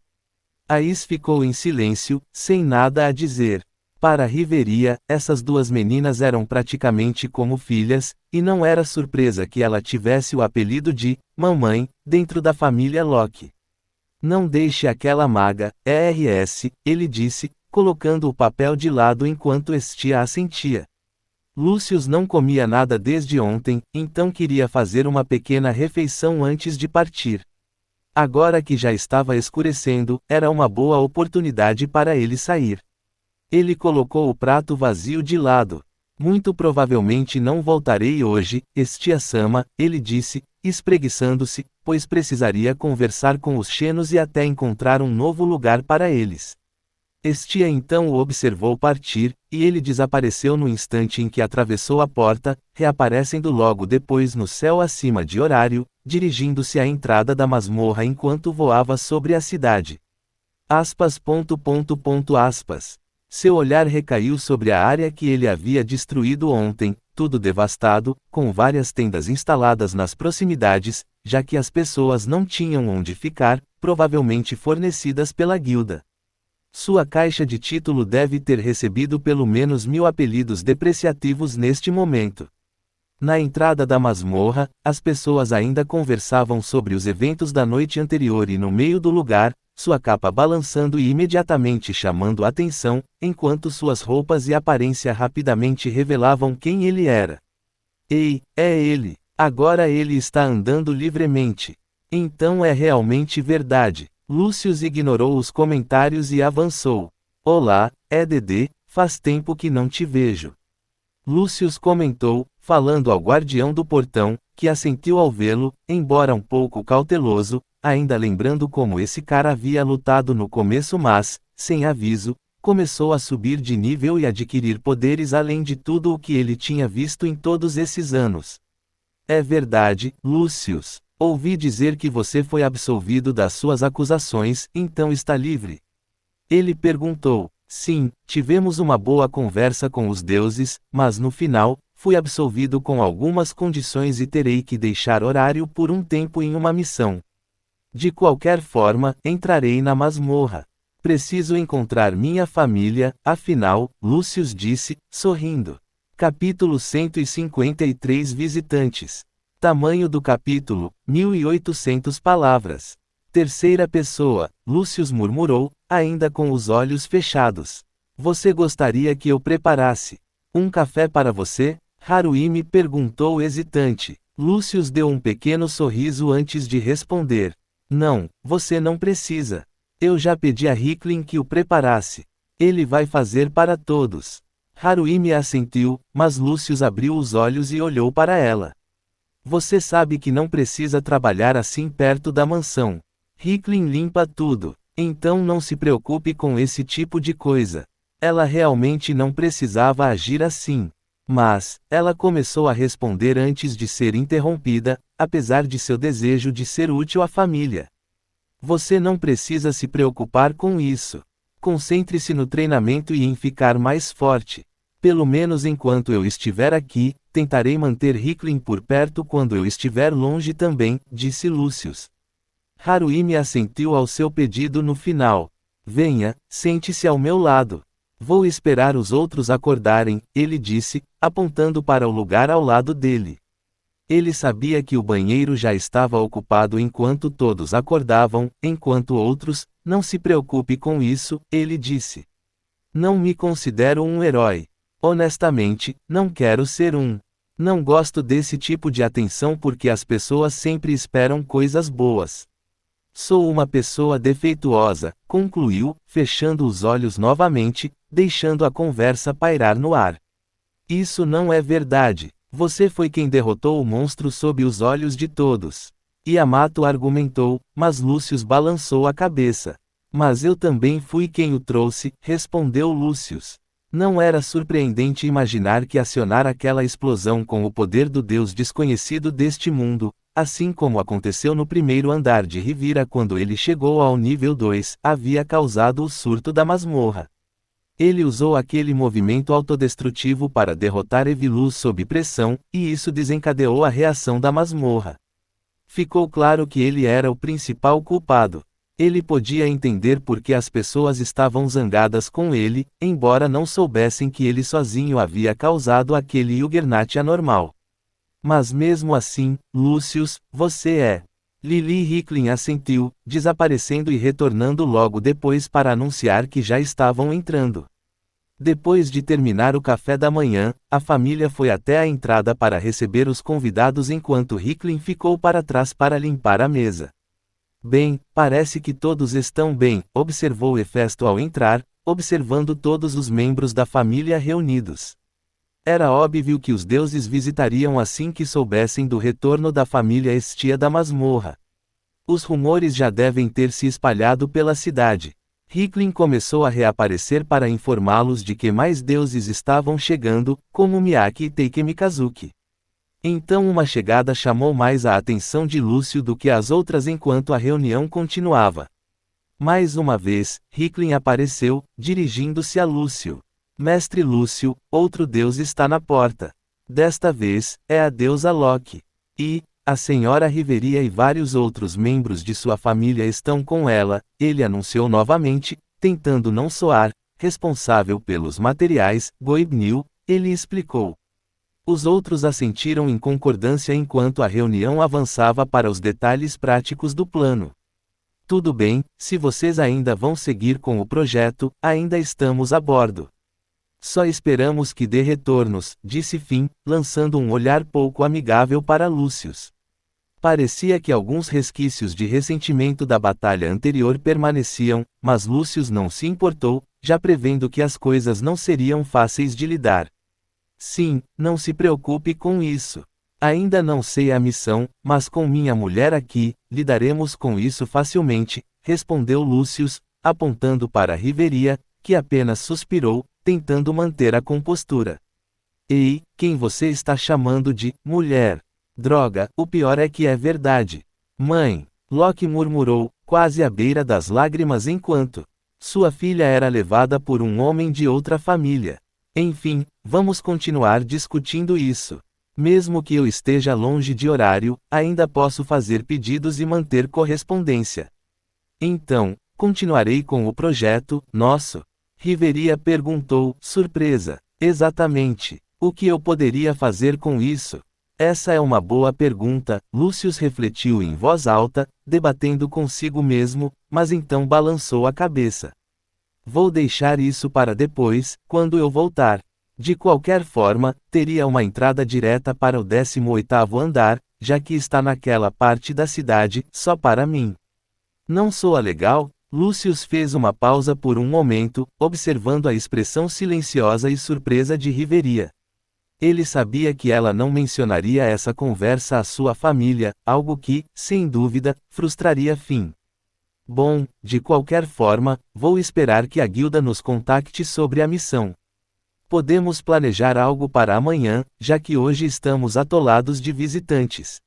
S1: Ais ficou em silêncio, sem nada a dizer. Para Riveria, essas duas meninas eram praticamente como filhas, e não era surpresa que ela tivesse o apelido de Mamãe, dentro da família Locke. Não deixe aquela maga, ERS, ele disse, colocando o papel de lado enquanto Estia assentia. Lúcius não comia nada desde ontem, então queria fazer uma pequena refeição antes de partir. Agora que já estava escurecendo, era uma boa oportunidade para ele sair. Ele colocou o prato vazio de lado. Muito provavelmente não voltarei hoje, Estia-sama, ele disse, espreguiçando-se, pois precisaria conversar com os Xenos e até encontrar um novo lugar para eles. Estia então o observou partir, e ele desapareceu no instante em que atravessou a porta, reaparecendo logo depois no céu acima de horário, dirigindo-se à entrada da masmorra enquanto voava sobre a cidade. Aspas. Seu olhar recaiu sobre a área que ele havia destruído ontem, tudo devastado, com várias tendas instaladas nas proximidades, já que as pessoas não tinham onde ficar, provavelmente fornecidas pela guilda. Sua caixa de título deve ter recebido pelo menos 1000 apelidos depreciativos neste momento. Na entrada da masmorra, as pessoas ainda conversavam sobre os eventos da noite anterior e no meio do lugar, sua capa balançando e imediatamente chamando atenção, enquanto suas roupas e aparência rapidamente revelavam quem ele era. Ei, é ele! Agora ele está andando livremente. Então é realmente verdade. Lúcius ignorou os comentários e avançou. Olá, EDD, faz tempo que não te vejo. Lúcius comentou, falando ao guardião do portão, que assentiu ao vê-lo, embora um pouco cauteloso, ainda lembrando como esse cara havia lutado no começo mas, sem aviso, começou a subir de nível e adquirir poderes além de tudo o que ele tinha visto em todos esses anos. É verdade, Lúcius. Ouvi dizer que você foi absolvido das suas acusações, então está livre. Ele perguntou. Sim, tivemos uma boa conversa com os deuses, mas no final, fui absolvido com algumas condições e terei que deixar horário por um tempo em uma missão. De qualquer forma, entrarei na masmorra. Preciso encontrar minha família, afinal, Lúcius disse, sorrindo. Capítulo 153 Visitantes. Tamanho do capítulo, 1800 palavras. Terceira pessoa, Lúcius murmurou, ainda com os olhos fechados. Você gostaria que eu preparasse um café para você? Haruimi perguntou hesitante. Lúcius deu um pequeno sorriso antes de responder. Não, você não precisa. Eu já pedi a Hicklin que o preparasse. Ele vai fazer para todos. Haruimi assentiu, mas Lúcius abriu os olhos e olhou para ela. Você sabe que não precisa trabalhar assim perto da mansão. Hicklin limpa tudo. Então não se preocupe com esse tipo de coisa. Ela realmente não precisava agir assim. Mas, ela começou a responder antes de ser interrompida, apesar de seu desejo de ser útil à família. Você não precisa se preocupar com isso. Concentre-se no treinamento e em ficar mais forte. Pelo menos enquanto eu estiver aqui, tentarei manter Hicklin por perto quando eu estiver longe também, disse Lúcius. Haruimi assentiu ao seu pedido no final. Venha, sente-se ao meu lado. Vou esperar os outros acordarem, ele disse, apontando para o lugar ao lado dele. Ele sabia que o banheiro já estava ocupado enquanto todos acordavam, enquanto outros, não se preocupe com isso, ele disse. Não me considero um herói. Honestamente, não quero ser um. Não gosto desse tipo de atenção porque as pessoas sempre esperam coisas boas. Sou uma pessoa defeituosa, concluiu, fechando os olhos novamente, deixando a conversa pairar no ar. Isso não é verdade. Você foi quem derrotou o monstro sob os olhos de todos. Yamato argumentou, mas Lúcius balançou a cabeça. Mas eu também fui quem o trouxe, respondeu Lúcius. Não era surpreendente imaginar que acionar aquela explosão com o poder do deus desconhecido deste mundo, assim como aconteceu no primeiro andar de Rivira quando ele chegou ao nível 2, havia causado o surto da masmorra. Ele usou aquele movimento autodestrutivo para derrotar Evilus sob pressão, e isso desencadeou a reação da masmorra. Ficou claro que ele era o principal culpado. Ele podia entender por que as pessoas estavam zangadas com ele, embora não soubessem que ele sozinho havia causado aquele Juggernaut anormal. Mas mesmo assim, Lúcius, você é. Lili Hicklin assentiu, desaparecendo e retornando logo depois para anunciar que já estavam entrando. Depois de terminar o café da manhã, a família foi até a entrada para receber os convidados enquanto Hicklin ficou para trás para limpar a mesa. Bem, parece que todos estão bem, observou Hefesto ao entrar, observando todos os membros da família reunidos. Era óbvio que os deuses visitariam assim que soubessem do retorno da família Estia da masmorra. Os rumores já devem ter se espalhado pela cidade. Hicklin começou a reaparecer para informá-los de que mais deuses estavam chegando, como Miyaki e Teike Mikazuki. Então uma chegada chamou mais a atenção de Lúcio do que as outras enquanto a reunião continuava. Mais uma vez, Hicklin apareceu, dirigindo-se a Lúcio. Mestre Lúcio, outro deus está na porta. Desta vez, é a deusa Loki. E, a senhora Riveria e vários outros membros de sua família estão com ela, ele anunciou novamente, tentando não soar responsável pelos materiais, Goibniu, ele explicou. Os outros assentiram em concordância enquanto a reunião avançava para os detalhes práticos do plano. Tudo bem, se vocês ainda vão seguir com o projeto, ainda estamos a bordo. Só esperamos que dê retornos, disse Finn, lançando um olhar pouco amigável para Lúcius. Parecia que alguns resquícios de ressentimento da batalha anterior permaneciam, mas Lúcius não se importou, já prevendo que as coisas não seriam fáceis de lidar. Sim, não se preocupe com isso. Ainda não sei a missão, mas com minha mulher aqui, lidaremos com isso facilmente, respondeu Lúcius, apontando para Riveria, que apenas suspirou, tentando manter a compostura. Ei, quem você está chamando de mulher? Droga, o pior é que é verdade. Mãe! Loki murmurou, quase à beira das lágrimas enquanto sua filha era levada por um homem de outra família. Enfim, vamos continuar discutindo isso. Mesmo que eu esteja longe de horário, ainda posso fazer pedidos e manter correspondência. Então, continuarei com o projeto, nosso? Riveria perguntou, surpresa. Exatamente. O que eu poderia fazer com isso? Essa é uma boa pergunta, Lucius refletiu em voz alta, debatendo consigo mesmo, mas então balançou a cabeça. Vou deixar isso para depois, quando eu voltar. De qualquer forma, teria uma entrada direta para o 18º andar, já que está naquela parte da cidade, só para mim. Não soa legal? Lucius fez uma pausa por um momento, observando a expressão silenciosa e surpresa de Riveria. Ele sabia que ela não mencionaria essa conversa à sua família, algo que, sem dúvida, frustraria Finn. Bom, de qualquer forma, vou esperar que a guilda nos contacte sobre a missão. Podemos planejar algo para amanhã, já que hoje estamos atolados de visitantes.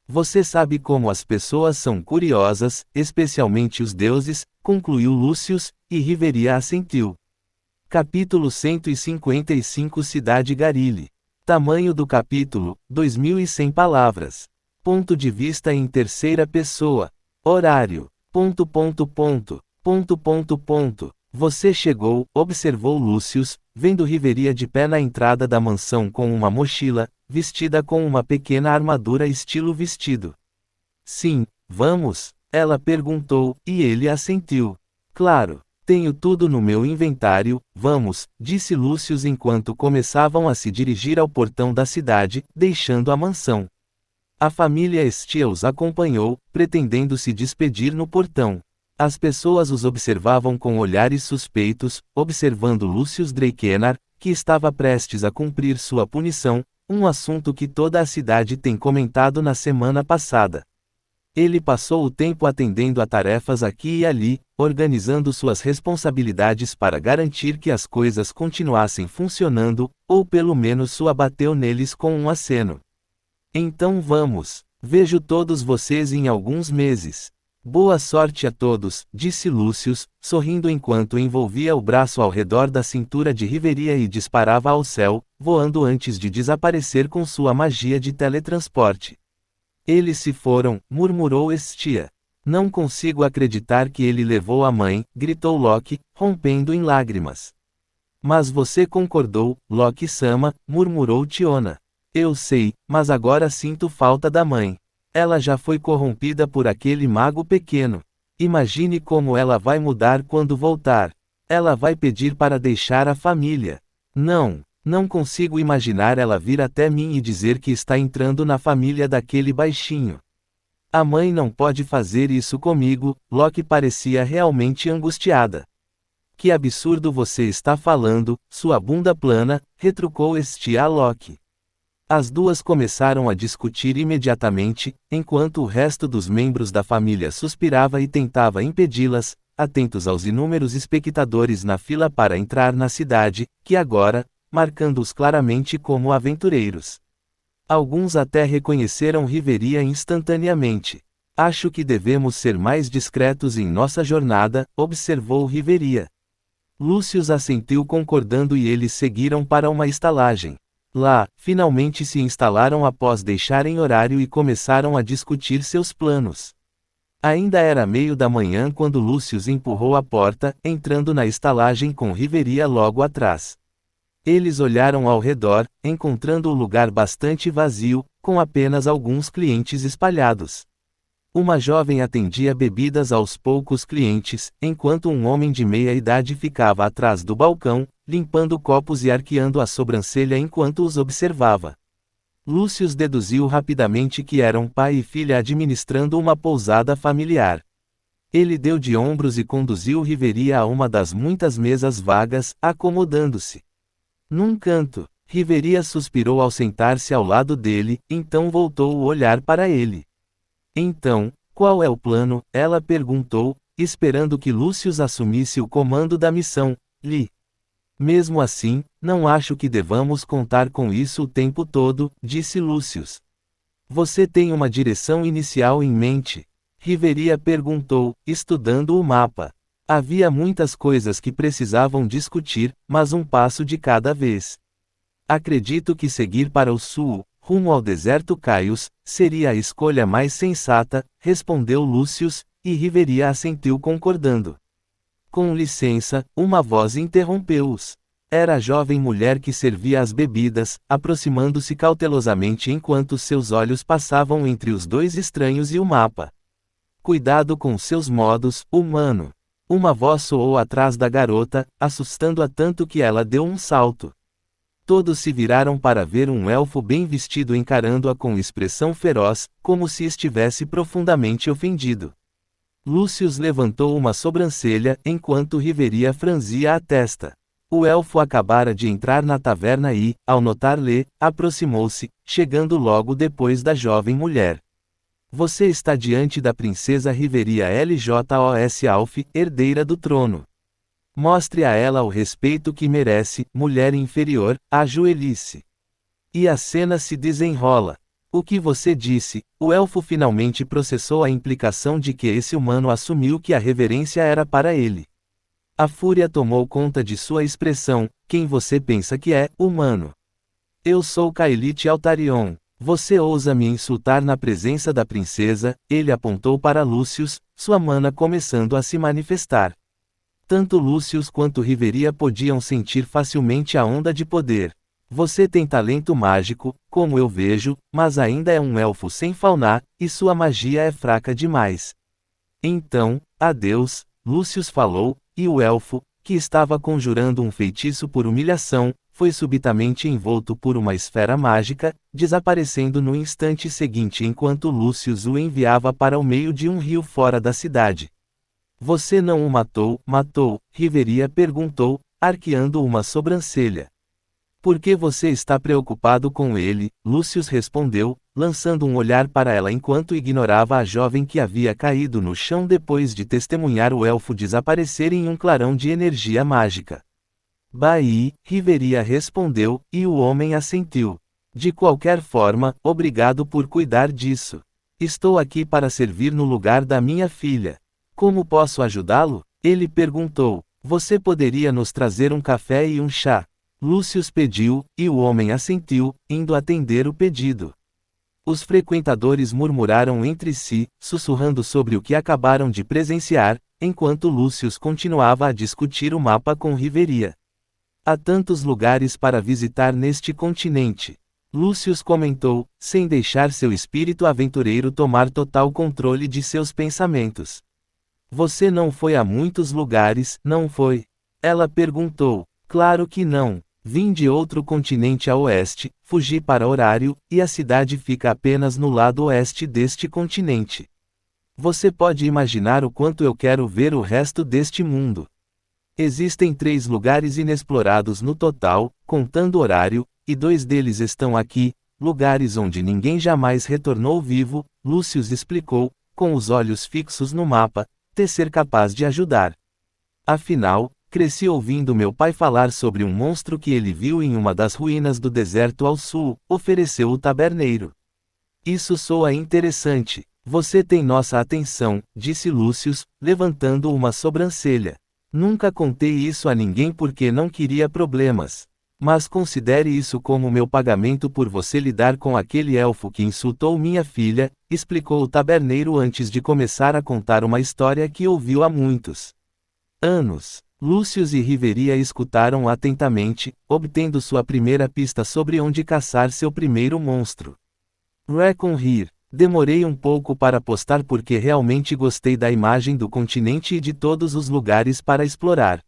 S1: Você sabe como as pessoas são curiosas, especialmente os deuses, concluiu Lucius, e Riveria assentiu. Capítulo 155 Cidade Garile. Tamanho do capítulo, 2100 palavras. Ponto de vista em terceira pessoa. Horário. Você chegou, observou Lucius, vendo Riveria de pé na entrada da mansão com uma mochila, vestida com uma pequena armadura estilo vestido. Sim, vamos? Ela perguntou, e ele assentiu. Claro. Tenho tudo no meu inventário, vamos, disse Lucius enquanto começavam a se dirigir ao portão da cidade, deixando a mansão. A família Estia os acompanhou, pretendendo se despedir no portão. As pessoas os observavam com olhares suspeitos, observando Lucius Drakenar, que estava prestes a cumprir sua punição, um assunto que toda a cidade tem comentado na semana passada. Ele passou o tempo atendendo a tarefas aqui e ali, organizando suas responsabilidades para garantir que as coisas continuassem funcionando, ou pelo menos sua bateu neles com um aceno. Então vamos. Vejo todos vocês em alguns meses. Boa sorte a todos, disse Lucius, sorrindo enquanto envolvia o braço ao redor da cintura de Riveria e disparava ao céu, voando antes de desaparecer com sua magia de teletransporte. Eles se foram, murmurou Estia. Não consigo acreditar que ele levou a mãe, gritou Loki, rompendo em lágrimas. Mas você concordou, Loki-sama, murmurou Tiona. Eu sei, mas agora sinto falta da mãe. Ela já foi corrompida por aquele mago pequeno. Imagine como ela vai mudar quando voltar. Ela vai pedir para deixar a família. Não consigo imaginar ela vir até mim e dizer que está entrando na família daquele baixinho. A mãe não pode fazer isso comigo, Loki parecia realmente angustiada. Que absurdo você está falando, sua bunda plana, retrucou Estia a Loki. As duas começaram a discutir imediatamente, enquanto o resto dos membros da família suspirava e tentava impedi-las, atentos aos inúmeros espectadores na fila para entrar na cidade, que agora, marcando-os claramente como aventureiros. Alguns até reconheceram Riveria instantaneamente. Acho que devemos ser mais discretos em nossa jornada, observou Riveria. Lucius assentiu concordando e eles seguiram para uma estalagem. Lá, finalmente se instalaram após deixarem horário e começaram a discutir seus planos. Ainda era meio da manhã quando Lucius empurrou a porta, entrando na estalagem com Riveria logo atrás. Eles olharam ao redor, encontrando o lugar bastante vazio, com apenas alguns clientes espalhados. Uma jovem atendia bebidas aos poucos clientes, enquanto um homem de meia idade ficava atrás do balcão, limpando copos e arqueando a sobrancelha enquanto os observava. Lucius deduziu rapidamente que eram pai e filha administrando uma pousada familiar. Ele deu de ombros e conduziu Riveria a uma das muitas mesas vagas, acomodando-se. Num canto, Riveria suspirou ao sentar-se ao lado dele, então voltou o olhar para ele. Então, qual é o plano? Ela perguntou, esperando que Lucius assumisse o comando da missão. Mesmo assim, não acho que devamos contar com isso o tempo todo, disse Lucius. Você tem uma direção inicial em mente? Riveria perguntou, estudando o mapa. Havia muitas coisas que precisavam discutir, mas um passo de cada vez. Acredito que seguir para o sul, rumo ao deserto Caios, seria a escolha mais sensata, respondeu Lúcius, e Riveria assentiu concordando. Com licença, uma voz interrompeu-os. Era a jovem mulher que servia as bebidas, aproximando-se cautelosamente enquanto seus olhos passavam entre os dois estranhos e o mapa. Cuidado com seus modos, humano. Uma voz soou atrás da garota, assustando-a tanto que ela deu um salto. Todos se viraram para ver um elfo bem vestido encarando-a com expressão feroz, como se estivesse profundamente ofendido. Lúcius levantou uma sobrancelha, enquanto Riveria franzia a testa. O elfo acabara de entrar na taverna e, ao notar-lhe, aproximou-se, chegando logo depois da jovem mulher. Você está diante da princesa Riveria Ljos Alf, herdeira do trono. Mostre a ela o respeito que merece, mulher inferior, ajoelhe-se. E a cena se desenrola. O que você disse? O elfo finalmente processou a implicação de que esse humano assumiu que a reverência era para ele. A fúria tomou conta de sua expressão. Quem você pensa que é, humano? Eu sou Caelite Altarion. Você ousa me insultar na presença da princesa? Ele apontou para Lúcius, sua mana começando a se manifestar. Tanto Lúcius quanto Riveria podiam sentir facilmente a onda de poder. Você tem talento mágico, como eu vejo, mas ainda é um elfo sem fauná, e sua magia é fraca demais. Então, adeus, Lúcius falou, e o elfo, que estava conjurando um feitiço por humilhação, foi subitamente envolto por uma esfera mágica, desaparecendo no instante seguinte enquanto Lúcius o enviava para o meio de um rio fora da cidade. Você não o matou? Matou? Riveria perguntou, arqueando uma sobrancelha. Por que você está preocupado com ele? Lúcius respondeu, lançando um olhar para ela enquanto ignorava a jovem que havia caído no chão depois de testemunhar o elfo desaparecer em um clarão de energia mágica. Bai, Riveria respondeu, e o homem assentiu. De qualquer forma, obrigado por cuidar disso. Estou aqui para servir no lugar da minha filha. Como posso ajudá-lo? Ele perguntou. Você poderia nos trazer um café e um chá? Lúcius pediu, e o homem assentiu, indo atender o pedido. Os frequentadores murmuraram entre si, sussurrando sobre o que acabaram de presenciar, enquanto Lúcius continuava a discutir o mapa com Riveria. Há tantos lugares para visitar neste continente. Lúcius comentou, sem deixar seu espírito aventureiro tomar total controle de seus pensamentos. Você não foi a muitos lugares, não foi? Ela perguntou. Claro que não. Vim de outro continente a oeste, fugi para Horário, e a cidade fica apenas no lado oeste deste continente. Você pode imaginar o quanto eu quero ver o resto deste mundo. Existem 3 lugares inexplorados no total, contando Horário, e 2 deles estão aqui, lugares onde ninguém jamais retornou vivo, Lúcius explicou, com os olhos fixos no mapa, ser capaz de ajudar. Afinal, cresci ouvindo meu pai falar sobre um monstro que ele viu em uma das ruínas do deserto ao sul, ofereceu o taberneiro. Isso soa interessante. Você tem nossa atenção, disse Lúcius, levantando uma sobrancelha. Nunca contei isso a ninguém porque não queria problemas. Mas considere isso como meu pagamento por você lidar com aquele elfo que insultou minha filha, explicou o taberneiro antes de começar a contar uma história que ouviu há muitos anos. Lúcius e Riveria escutaram atentamente, obtendo sua primeira pista sobre onde caçar seu primeiro monstro. Reconhecer. Demorei um pouco para postar porque realmente gostei da imagem do continente e de todos os lugares para explorar.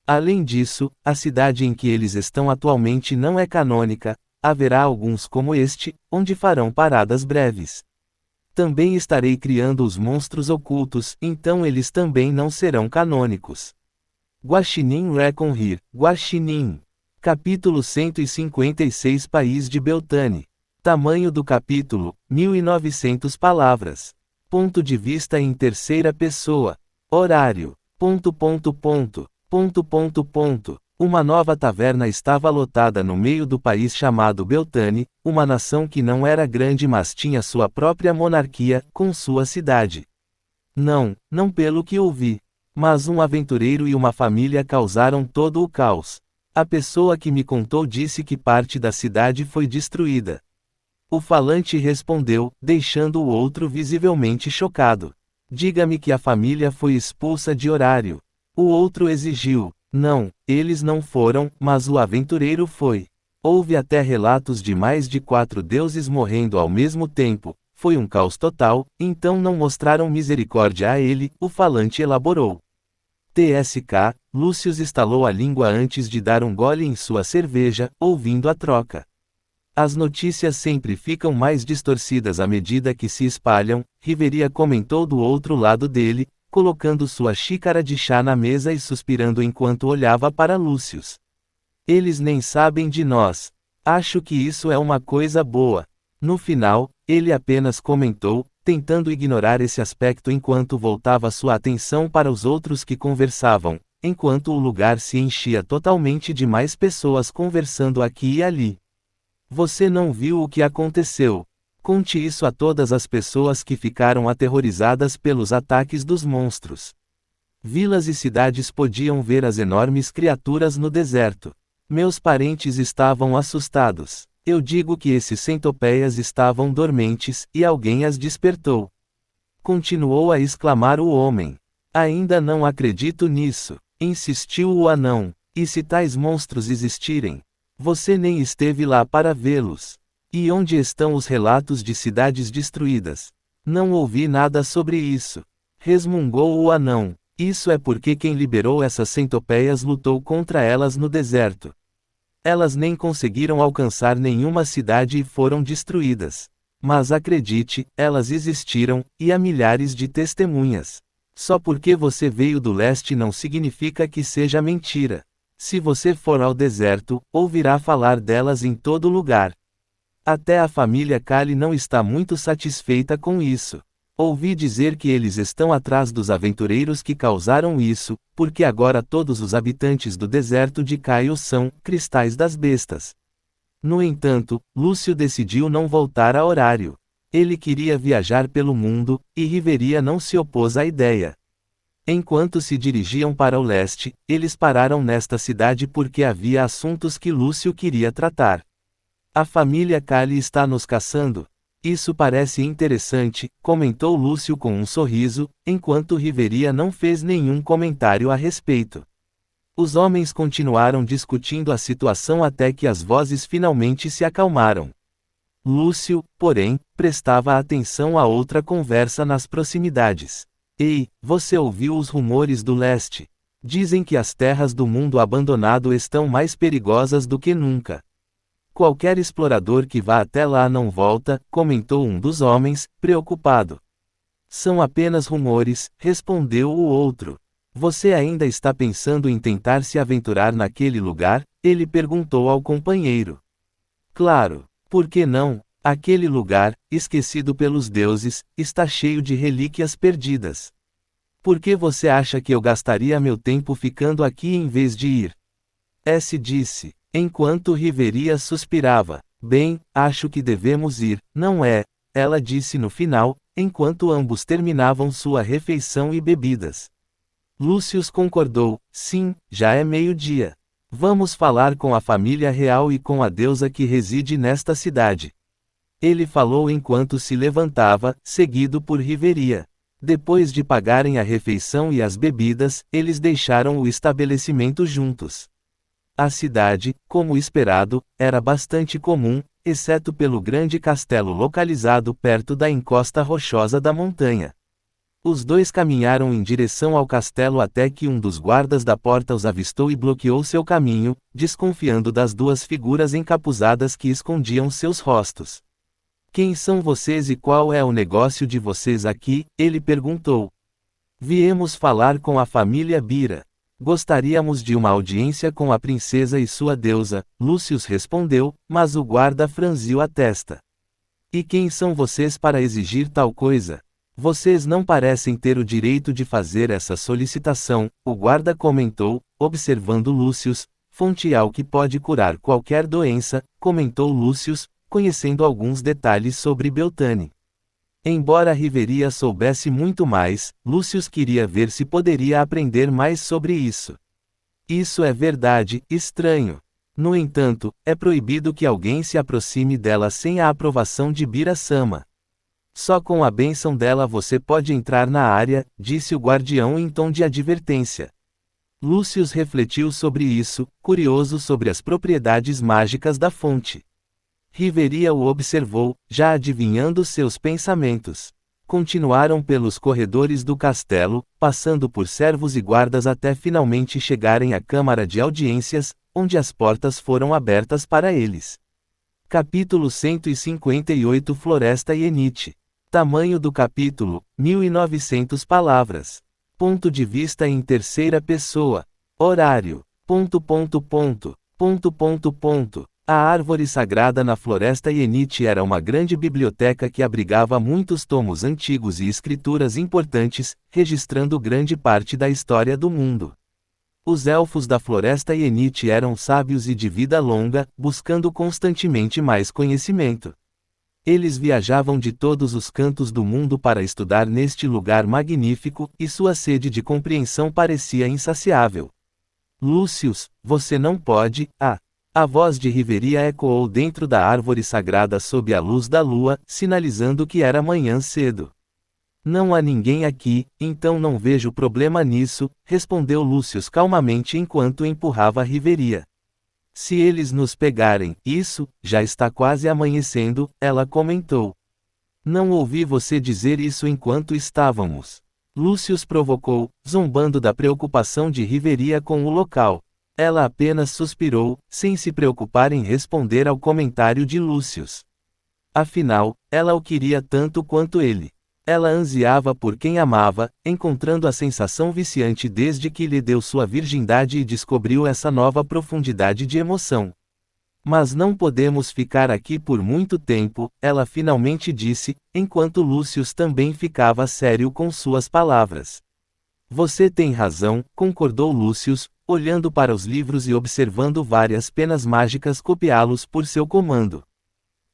S1: Além disso, a cidade em que eles estão atualmente não é canônica, haverá alguns como este, onde farão paradas breves. Também estarei criando os monstros ocultos, então eles também não serão canônicos. Guaxinim Reconhecer, Guaxinim. Capítulo 156 País de Beltane. Tamanho do capítulo, 1900 palavras. Ponto de vista em terceira pessoa. Horário. Uma nova taverna estava lotada no meio do país chamado Beltane, uma nação que não era grande mas tinha sua própria monarquia, com sua cidade. Não pelo que ouvi. Mas um aventureiro e uma família causaram todo o caos. A pessoa que me contou disse que parte da cidade foi destruída. O falante respondeu, deixando o outro visivelmente chocado. Diga-me que a família foi expulsa de horário. O outro exigiu. Não, eles não foram, mas o aventureiro foi. Houve até relatos de mais de 4 deuses morrendo ao mesmo tempo. Foi um caos total, então não mostraram misericórdia a ele, o falante elaborou. TSK, Lúcius estalou a língua antes de dar um gole em sua cerveja, ouvindo a troca. As notícias sempre ficam mais distorcidas à medida que se espalham, Riveria comentou do outro lado dele, colocando sua xícara de chá na mesa e suspirando enquanto olhava para Lúcius. Eles nem sabem de nós. Acho que isso é uma coisa boa. No final, ele apenas comentou, tentando ignorar esse aspecto enquanto voltava sua atenção para os outros que conversavam, enquanto o lugar se enchia totalmente de mais pessoas conversando aqui e ali. Você não viu o que aconteceu. Conte isso a todas as pessoas que ficaram aterrorizadas pelos ataques dos monstros. Vilas e cidades podiam ver as enormes criaturas no deserto. Meus parentes estavam assustados. Eu digo que esses centopeias estavam dormentes, e alguém as despertou. Continuou a exclamar o homem. Ainda não acredito nisso, insistiu o anão. E se tais monstros existirem? Você nem esteve lá para vê-los. E onde estão os relatos de cidades destruídas? Não ouvi nada sobre isso. Resmungou o anão. Isso é porque quem liberou essas centopeias lutou contra elas no deserto. Elas nem conseguiram alcançar nenhuma cidade e foram destruídas. Mas acredite, elas existiram, e há milhares de testemunhas. Só porque você veio do leste não significa que seja mentira. Se você for ao deserto, ouvirá falar delas em todo lugar. Até a família Kali não está muito satisfeita com isso. Ouvi dizer que eles estão atrás dos aventureiros que causaram isso, porque agora todos os habitantes do deserto de Caio são cristais das bestas. No entanto, Lúcio decidiu não voltar a horário. Ele queria viajar pelo mundo, e Riveria não se opôs à ideia. Enquanto se dirigiam para o leste, eles pararam nesta cidade porque havia assuntos que Lúcio queria tratar. A família Kali está nos caçando. Isso parece interessante, comentou Lúcio com um sorriso, enquanto Riveria não fez nenhum comentário a respeito. Os homens continuaram discutindo a situação até que as vozes finalmente se acalmaram. Lúcio, porém, prestava atenção a outra conversa nas proximidades. Ei, você ouviu os rumores do leste? Dizem que as terras do mundo abandonado estão mais perigosas do que nunca. Qualquer explorador que vá até lá não volta, comentou um dos homens, preocupado. São apenas rumores, respondeu o outro. Você ainda está pensando em tentar se aventurar naquele lugar? Ele perguntou ao companheiro. Claro, por que não? Aquele lugar, esquecido pelos deuses, está cheio de relíquias perdidas. Por que você acha que eu gastaria meu tempo ficando aqui em vez de ir? S disse, enquanto Riveria suspirava. Bem, acho que devemos ir, não é? Ela disse no final, enquanto ambos terminavam sua refeição e bebidas. Lúcius concordou, sim, já é meio-dia. Vamos falar com a família real e com a deusa que reside nesta cidade. Ele falou enquanto se levantava, seguido por Riveria. Depois de pagarem a refeição e as bebidas, eles deixaram o estabelecimento juntos. A cidade, como esperado, era bastante comum, exceto pelo grande castelo localizado perto da encosta rochosa da montanha. Os dois caminharam em direção ao castelo até que um dos guardas da porta os avistou e bloqueou seu caminho, desconfiando das duas figuras encapuzadas que escondiam seus rostos. Quem são vocês e qual é o negócio de vocês aqui? Ele perguntou. Viemos falar com a família Bira. Gostaríamos de uma audiência com a princesa e sua deusa, Lúcius respondeu, mas o guarda franziu a testa. E quem são vocês para exigir tal coisa? Vocês não parecem ter o direito de fazer essa solicitação, o guarda comentou, observando Lúcius. fonte que pode curar qualquer doença, comentou Lúcius, conhecendo alguns detalhes sobre Beltane. Embora Riveria soubesse muito mais, Lúcius queria ver se poderia aprender mais sobre isso. Isso é verdade, estranho. No entanto, é proibido que alguém se aproxime dela sem a aprovação de Bira-sama. Só com a bênção dela você pode entrar na área, disse o guardião em tom de advertência. Lúcius refletiu sobre isso, curioso sobre as propriedades mágicas da fonte. Riveria o observou, já adivinhando seus pensamentos. Continuaram pelos corredores do castelo, passando por servos e guardas até finalmente chegarem à Câmara de Audiências, onde as portas foram abertas para eles. Capítulo 158 Floresta Yenite. Tamanho do capítulo, 1900 palavras. Ponto de vista em terceira pessoa. Horário. A árvore sagrada na Floresta Yenite era uma grande biblioteca que abrigava muitos tomos antigos e escrituras importantes, registrando grande parte da história do mundo. Os elfos da Floresta Yenite eram sábios e de vida longa, buscando constantemente mais conhecimento. Eles viajavam de todos os cantos do mundo para estudar neste lugar magnífico, e sua sede de compreensão parecia insaciável. Lúcius, você não pode, A voz de Riveria ecoou dentro da árvore sagrada sob a luz da lua, sinalizando que era manhã cedo. Não há ninguém aqui, então não vejo problema nisso, respondeu Lúcius calmamente enquanto empurrava Riveria. Se eles nos pegarem, isso, já está quase amanhecendo, ela comentou. Não ouvi você dizer isso enquanto estávamos. Lúcius provocou, zombando da preocupação de Riveria com o local. Ela apenas suspirou, sem se preocupar em responder ao comentário de Lúcius. Afinal, ela o queria tanto quanto ele. Ela ansiava por quem amava, encontrando a sensação viciante desde que lhe deu sua virgindade e descobriu essa nova profundidade de emoção. Mas não podemos ficar aqui por muito tempo, ela finalmente disse, enquanto Lúcius também ficava sério com suas palavras. Você tem razão, concordou Lúcius, olhando para os livros e observando várias penas mágicas copiá-los por seu comando.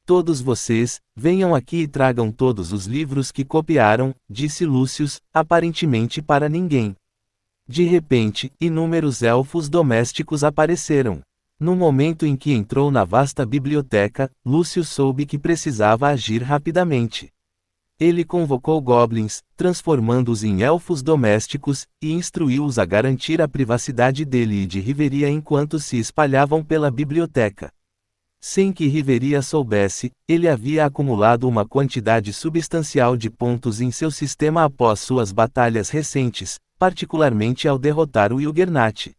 S1: Todos vocês, venham aqui e tragam todos os livros que copiaram, disse Lúcius, aparentemente para ninguém. De repente, inúmeros elfos domésticos apareceram. No momento em que entrou na vasta biblioteca, Lúcius soube que precisava agir rapidamente. Ele convocou goblins, transformando-os em elfos domésticos, e instruiu-os a garantir a privacidade dele e de Riveria enquanto se espalhavam pela biblioteca. Sem que Riveria soubesse, ele havia acumulado uma quantidade substancial de pontos em seu sistema após suas batalhas recentes, particularmente ao derrotar o Juggernaut.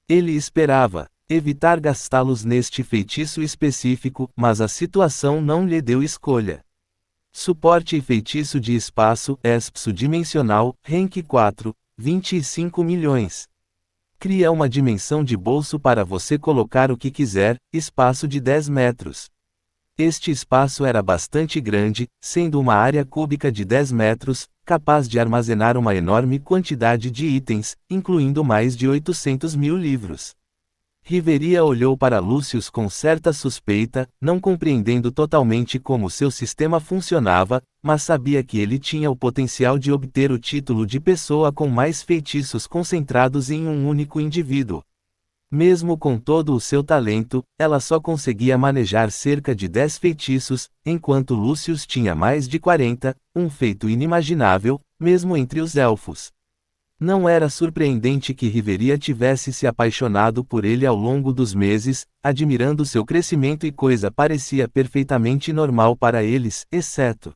S1: Ele esperava evitar gastá-los neste feitiço específico, mas a situação não lhe deu escolha. Suporte e feitiço de espaço, espaço dimensional, rank 4, 25 milhões. Cria uma dimensão de bolso para você colocar o que quiser, espaço de 10 metros. Este espaço era bastante grande, sendo uma área cúbica de 10 metros, capaz de armazenar uma enorme quantidade de itens, incluindo mais de 800 mil livros. Riveria olhou para Lúcius com certa suspeita, não compreendendo totalmente como seu sistema funcionava, mas sabia que ele tinha o potencial de obter o título de pessoa com mais feitiços concentrados em um único indivíduo. Mesmo com todo o seu talento, ela só conseguia manejar cerca de 10 feitiços, enquanto Lúcius tinha mais de 40, um feito inimaginável, mesmo entre os elfos. Não era surpreendente que Riveria tivesse se apaixonado por ele ao longo dos meses, admirando seu crescimento e coisa parecia perfeitamente normal para eles, exceto.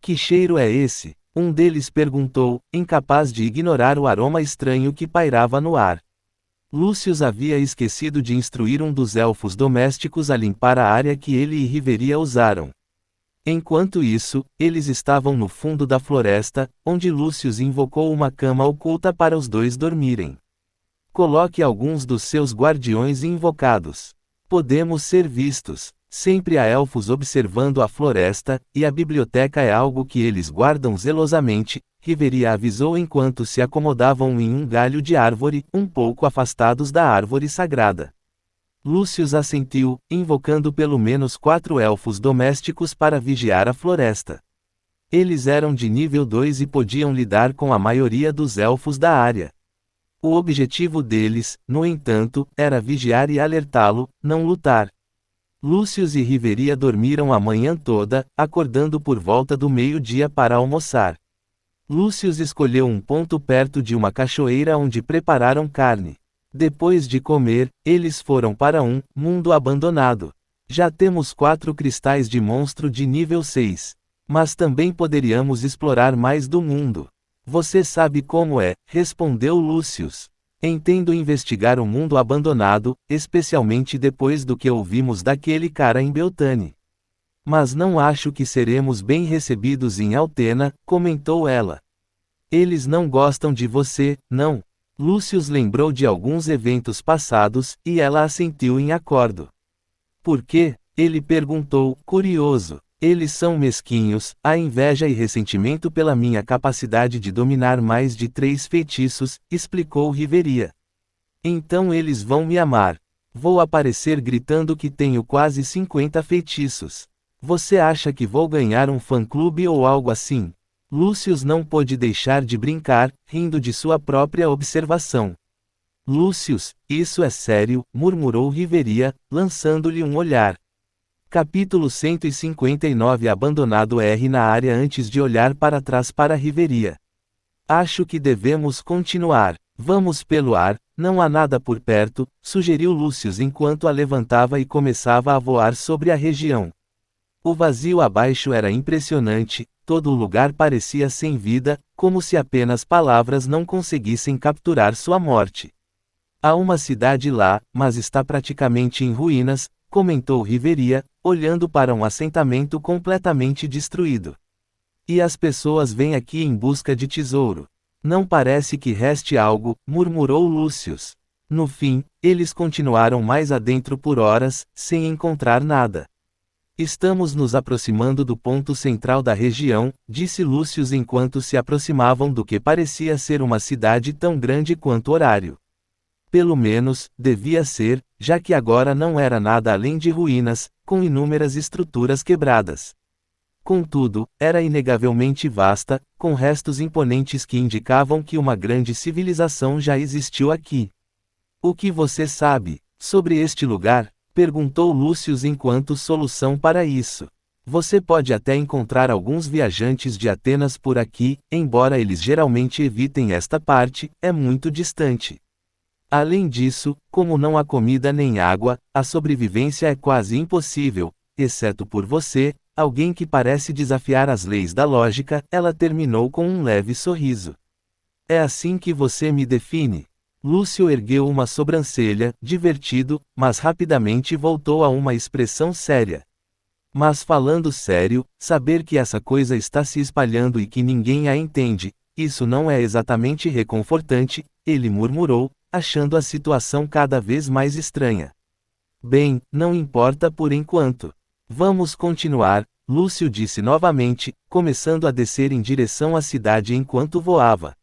S1: Que cheiro é esse? Um deles perguntou, incapaz de ignorar o aroma estranho que pairava no ar. Lúcius havia esquecido de instruir um dos elfos domésticos a limpar a área que ele e Riveria usaram. Enquanto isso, eles estavam no fundo da floresta, onde Lúcius invocou uma cama oculta para os dois dormirem. Coloque alguns dos seus guardiões invocados. Podemos ser vistos. Sempre há elfos observando a floresta, e a biblioteca é algo que eles guardam zelosamente, Riveria avisou enquanto se acomodavam em um galho de árvore, um pouco afastados da árvore sagrada. Lúcius assentiu, invocando pelo menos 4 elfos domésticos para vigiar a floresta. Eles eram de nível 2 e podiam lidar com a maioria dos elfos da área. O objetivo deles, no entanto, era vigiar e alertá-lo, não lutar. Lúcius e Riveria dormiram a manhã toda, acordando por volta do meio-dia para almoçar. Lúcius escolheu um ponto perto de uma cachoeira onde prepararam carne. Depois de comer, eles foram para um mundo abandonado. Já temos 4 cristais de monstro de nível 6. Mas também poderíamos explorar mais do mundo. Você sabe como é, respondeu Lúcius. Entendo investigar o mundo abandonado, especialmente depois do que ouvimos daquele cara em Beltane. Mas não acho que seremos bem recebidos em Altena, comentou ela. Eles não gostam de você, não. Lúcius lembrou de alguns eventos passados, e ela assentiu em acordo. Por quê? Ele perguntou, curioso. Eles são mesquinhos, há inveja e ressentimento pela minha capacidade de dominar mais de 3 feitiços, explicou Riveria. Então eles vão me amar. Vou aparecer gritando que tenho quase 50 feitiços. Você acha que vou ganhar um fã-clube ou algo assim? Lúcius não pôde deixar de brincar, rindo de sua própria observação. Lúcius, isso é sério, murmurou Riveria, lançando-lhe um olhar. Capítulo 159 Abandonado R na área antes de olhar para trás para Riveria. Acho que devemos continuar. Vamos pelo ar, não há nada por perto, sugeriu Lúcius enquanto a levantava e começava a voar sobre a região. O vazio abaixo era impressionante, todo o lugar parecia sem vida, como se apenas palavras não conseguissem capturar sua morte. Há uma cidade lá, mas está praticamente em ruínas, comentou Riveria, olhando para um assentamento completamente destruído. E as pessoas vêm aqui em busca de tesouro. Não parece que reste algo, murmurou Lúcius. No fim, eles continuaram mais adentro por horas, sem encontrar nada. Estamos nos aproximando do ponto central da região, disse Lúcius enquanto se aproximavam do que parecia ser uma cidade tão grande quanto Horário. Pelo menos, devia ser, já que agora não era nada além de ruínas, com inúmeras estruturas quebradas. Contudo, era inegavelmente vasta, com restos imponentes que indicavam que uma grande civilização já existiu aqui. O que você sabe sobre este lugar? Perguntou Lúcius enquanto solução para isso. Você pode até encontrar alguns viajantes de Atenas por aqui, embora eles geralmente evitem esta parte, é muito distante. Além disso, como não há comida nem água, a sobrevivência é quase impossível, exceto por você, alguém que parece desafiar as leis da lógica, ela terminou com um leve sorriso. É assim que você me define? Lúcio ergueu uma sobrancelha, divertido, mas rapidamente voltou a uma expressão séria. Mas falando sério, saber que essa coisa está se espalhando e que ninguém a entende, isso não é exatamente reconfortante, ele murmurou, achando a situação cada vez mais estranha. Bem, não importa por enquanto. Vamos continuar, Lúcio disse novamente, começando a descer em direção à cidade enquanto voava.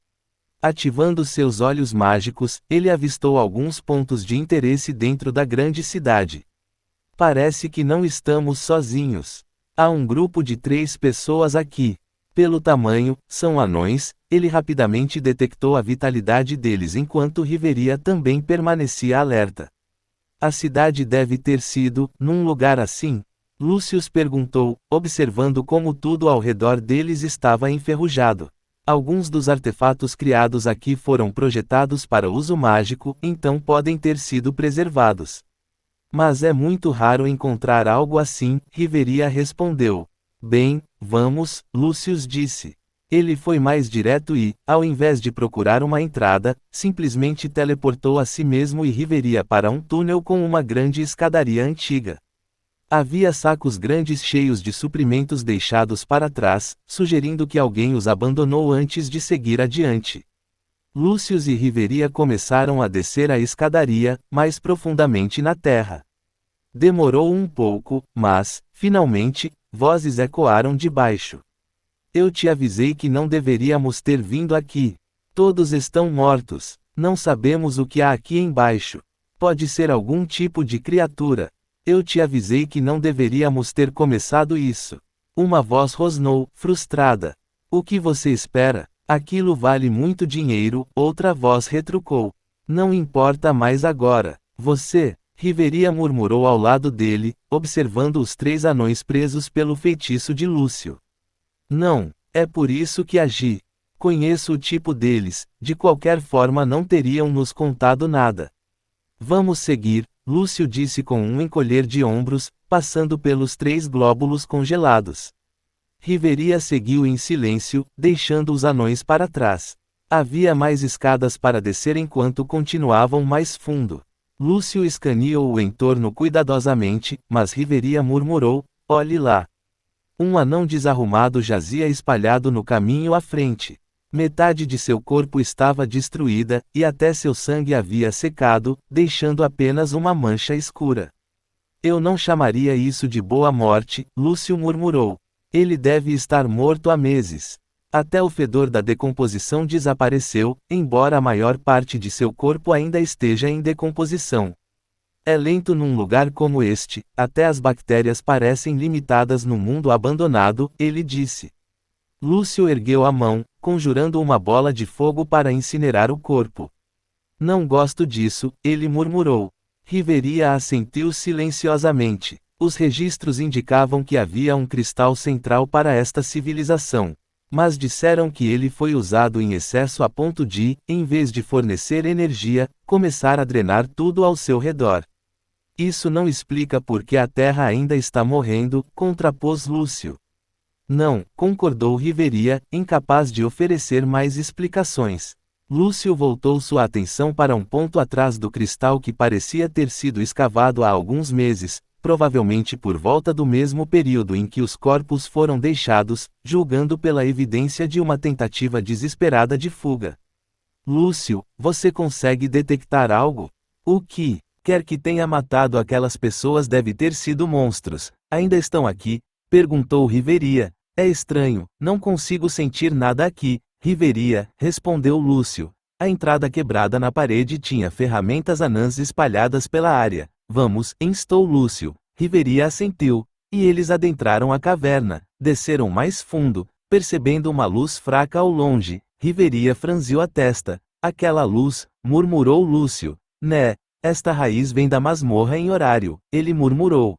S1: Ativando seus olhos mágicos, ele avistou alguns pontos de interesse dentro da grande cidade. Parece que não estamos sozinhos. Há um grupo de 3 pessoas aqui. Pelo tamanho, são anões, ele rapidamente detectou a vitalidade deles enquanto Riveria também permanecia alerta. A cidade deve ter sido, num lugar assim? Lúcius perguntou, observando como tudo ao redor deles estava enferrujado. Alguns dos artefatos criados aqui foram projetados para uso mágico, então podem ter sido preservados. Mas é muito raro encontrar algo assim, Riveria respondeu. Bem, vamos, Lúcius disse. Ele foi mais direto e, ao invés de procurar uma entrada, simplesmente teleportou a si mesmo e Riveria para um túnel com uma grande escadaria antiga. Havia sacos grandes cheios de suprimentos deixados para trás, sugerindo que alguém os abandonou antes de seguir adiante. Lúcius e Riveria começaram a descer a escadaria, mais profundamente na terra. Demorou um pouco, mas, finalmente, vozes ecoaram de baixo. Eu te avisei que não deveríamos ter vindo aqui. Todos estão mortos. Não sabemos o que há aqui embaixo. Pode ser algum tipo de criatura. Eu te avisei que não deveríamos ter começado isso. Uma voz rosnou, frustrada. O que você espera? Aquilo vale muito dinheiro, outra voz retrucou. Não importa mais agora. Você, Riveria murmurou ao lado dele, observando os 3 anões presos pelo feitiço de Lúcio. Não, é por isso que agi. Conheço o tipo deles, de qualquer forma não teriam nos contado nada. Vamos seguir, Lúcio disse com um encolher de ombros, passando pelos 3 glóbulos congelados. Riveria seguiu em silêncio, deixando os anões para trás. Havia mais escadas para descer enquanto continuavam mais fundo. Lúcio escaneou o entorno cuidadosamente, mas Riveria murmurou, olhe lá. Um anão desarrumado jazia espalhado no caminho à frente. Metade de seu corpo estava destruída, e até seu sangue havia secado, deixando apenas uma mancha escura. Eu não chamaria isso de boa morte, Lúcio murmurou. Ele deve estar morto há meses. Até o fedor da decomposição desapareceu, embora a maior parte de seu corpo ainda esteja em decomposição. É lento num lugar como este, até as bactérias parecem limitadas no mundo abandonado, ele disse. Lúcio ergueu a mão, conjurando uma bola de fogo para incinerar o corpo. Não gosto disso, ele murmurou. Riveria assentiu silenciosamente. Os registros indicavam que havia um cristal central para esta civilização. Mas disseram que ele foi usado em excesso a ponto de, em vez de fornecer energia, começar a drenar tudo ao seu redor. Isso não explica por que a Terra ainda está morrendo, contrapôs Lúcio. Não, concordou Riveria, incapaz de oferecer mais explicações. Lúcio voltou sua atenção para um ponto atrás do cristal que parecia ter sido escavado há alguns meses, provavelmente por volta do mesmo período em que os corpos foram deixados, julgando pela evidência de uma tentativa desesperada de fuga. Lúcio, você consegue detectar algo? O que quer que tenha matado aquelas pessoas deve ter sido monstros. Ainda estão aqui? Perguntou Riveria. É estranho, não consigo sentir nada aqui, Riveria, respondeu Lúcio. A entrada quebrada na parede tinha ferramentas anãs espalhadas pela área. Vamos, instou Lúcio. Riveria assentiu, e eles adentraram a caverna, desceram mais fundo, percebendo uma luz fraca ao longe. Riveria franziu a testa. Aquela luz, murmurou Lúcio. Né, esta raiz vem da masmorra em horário, ele murmurou.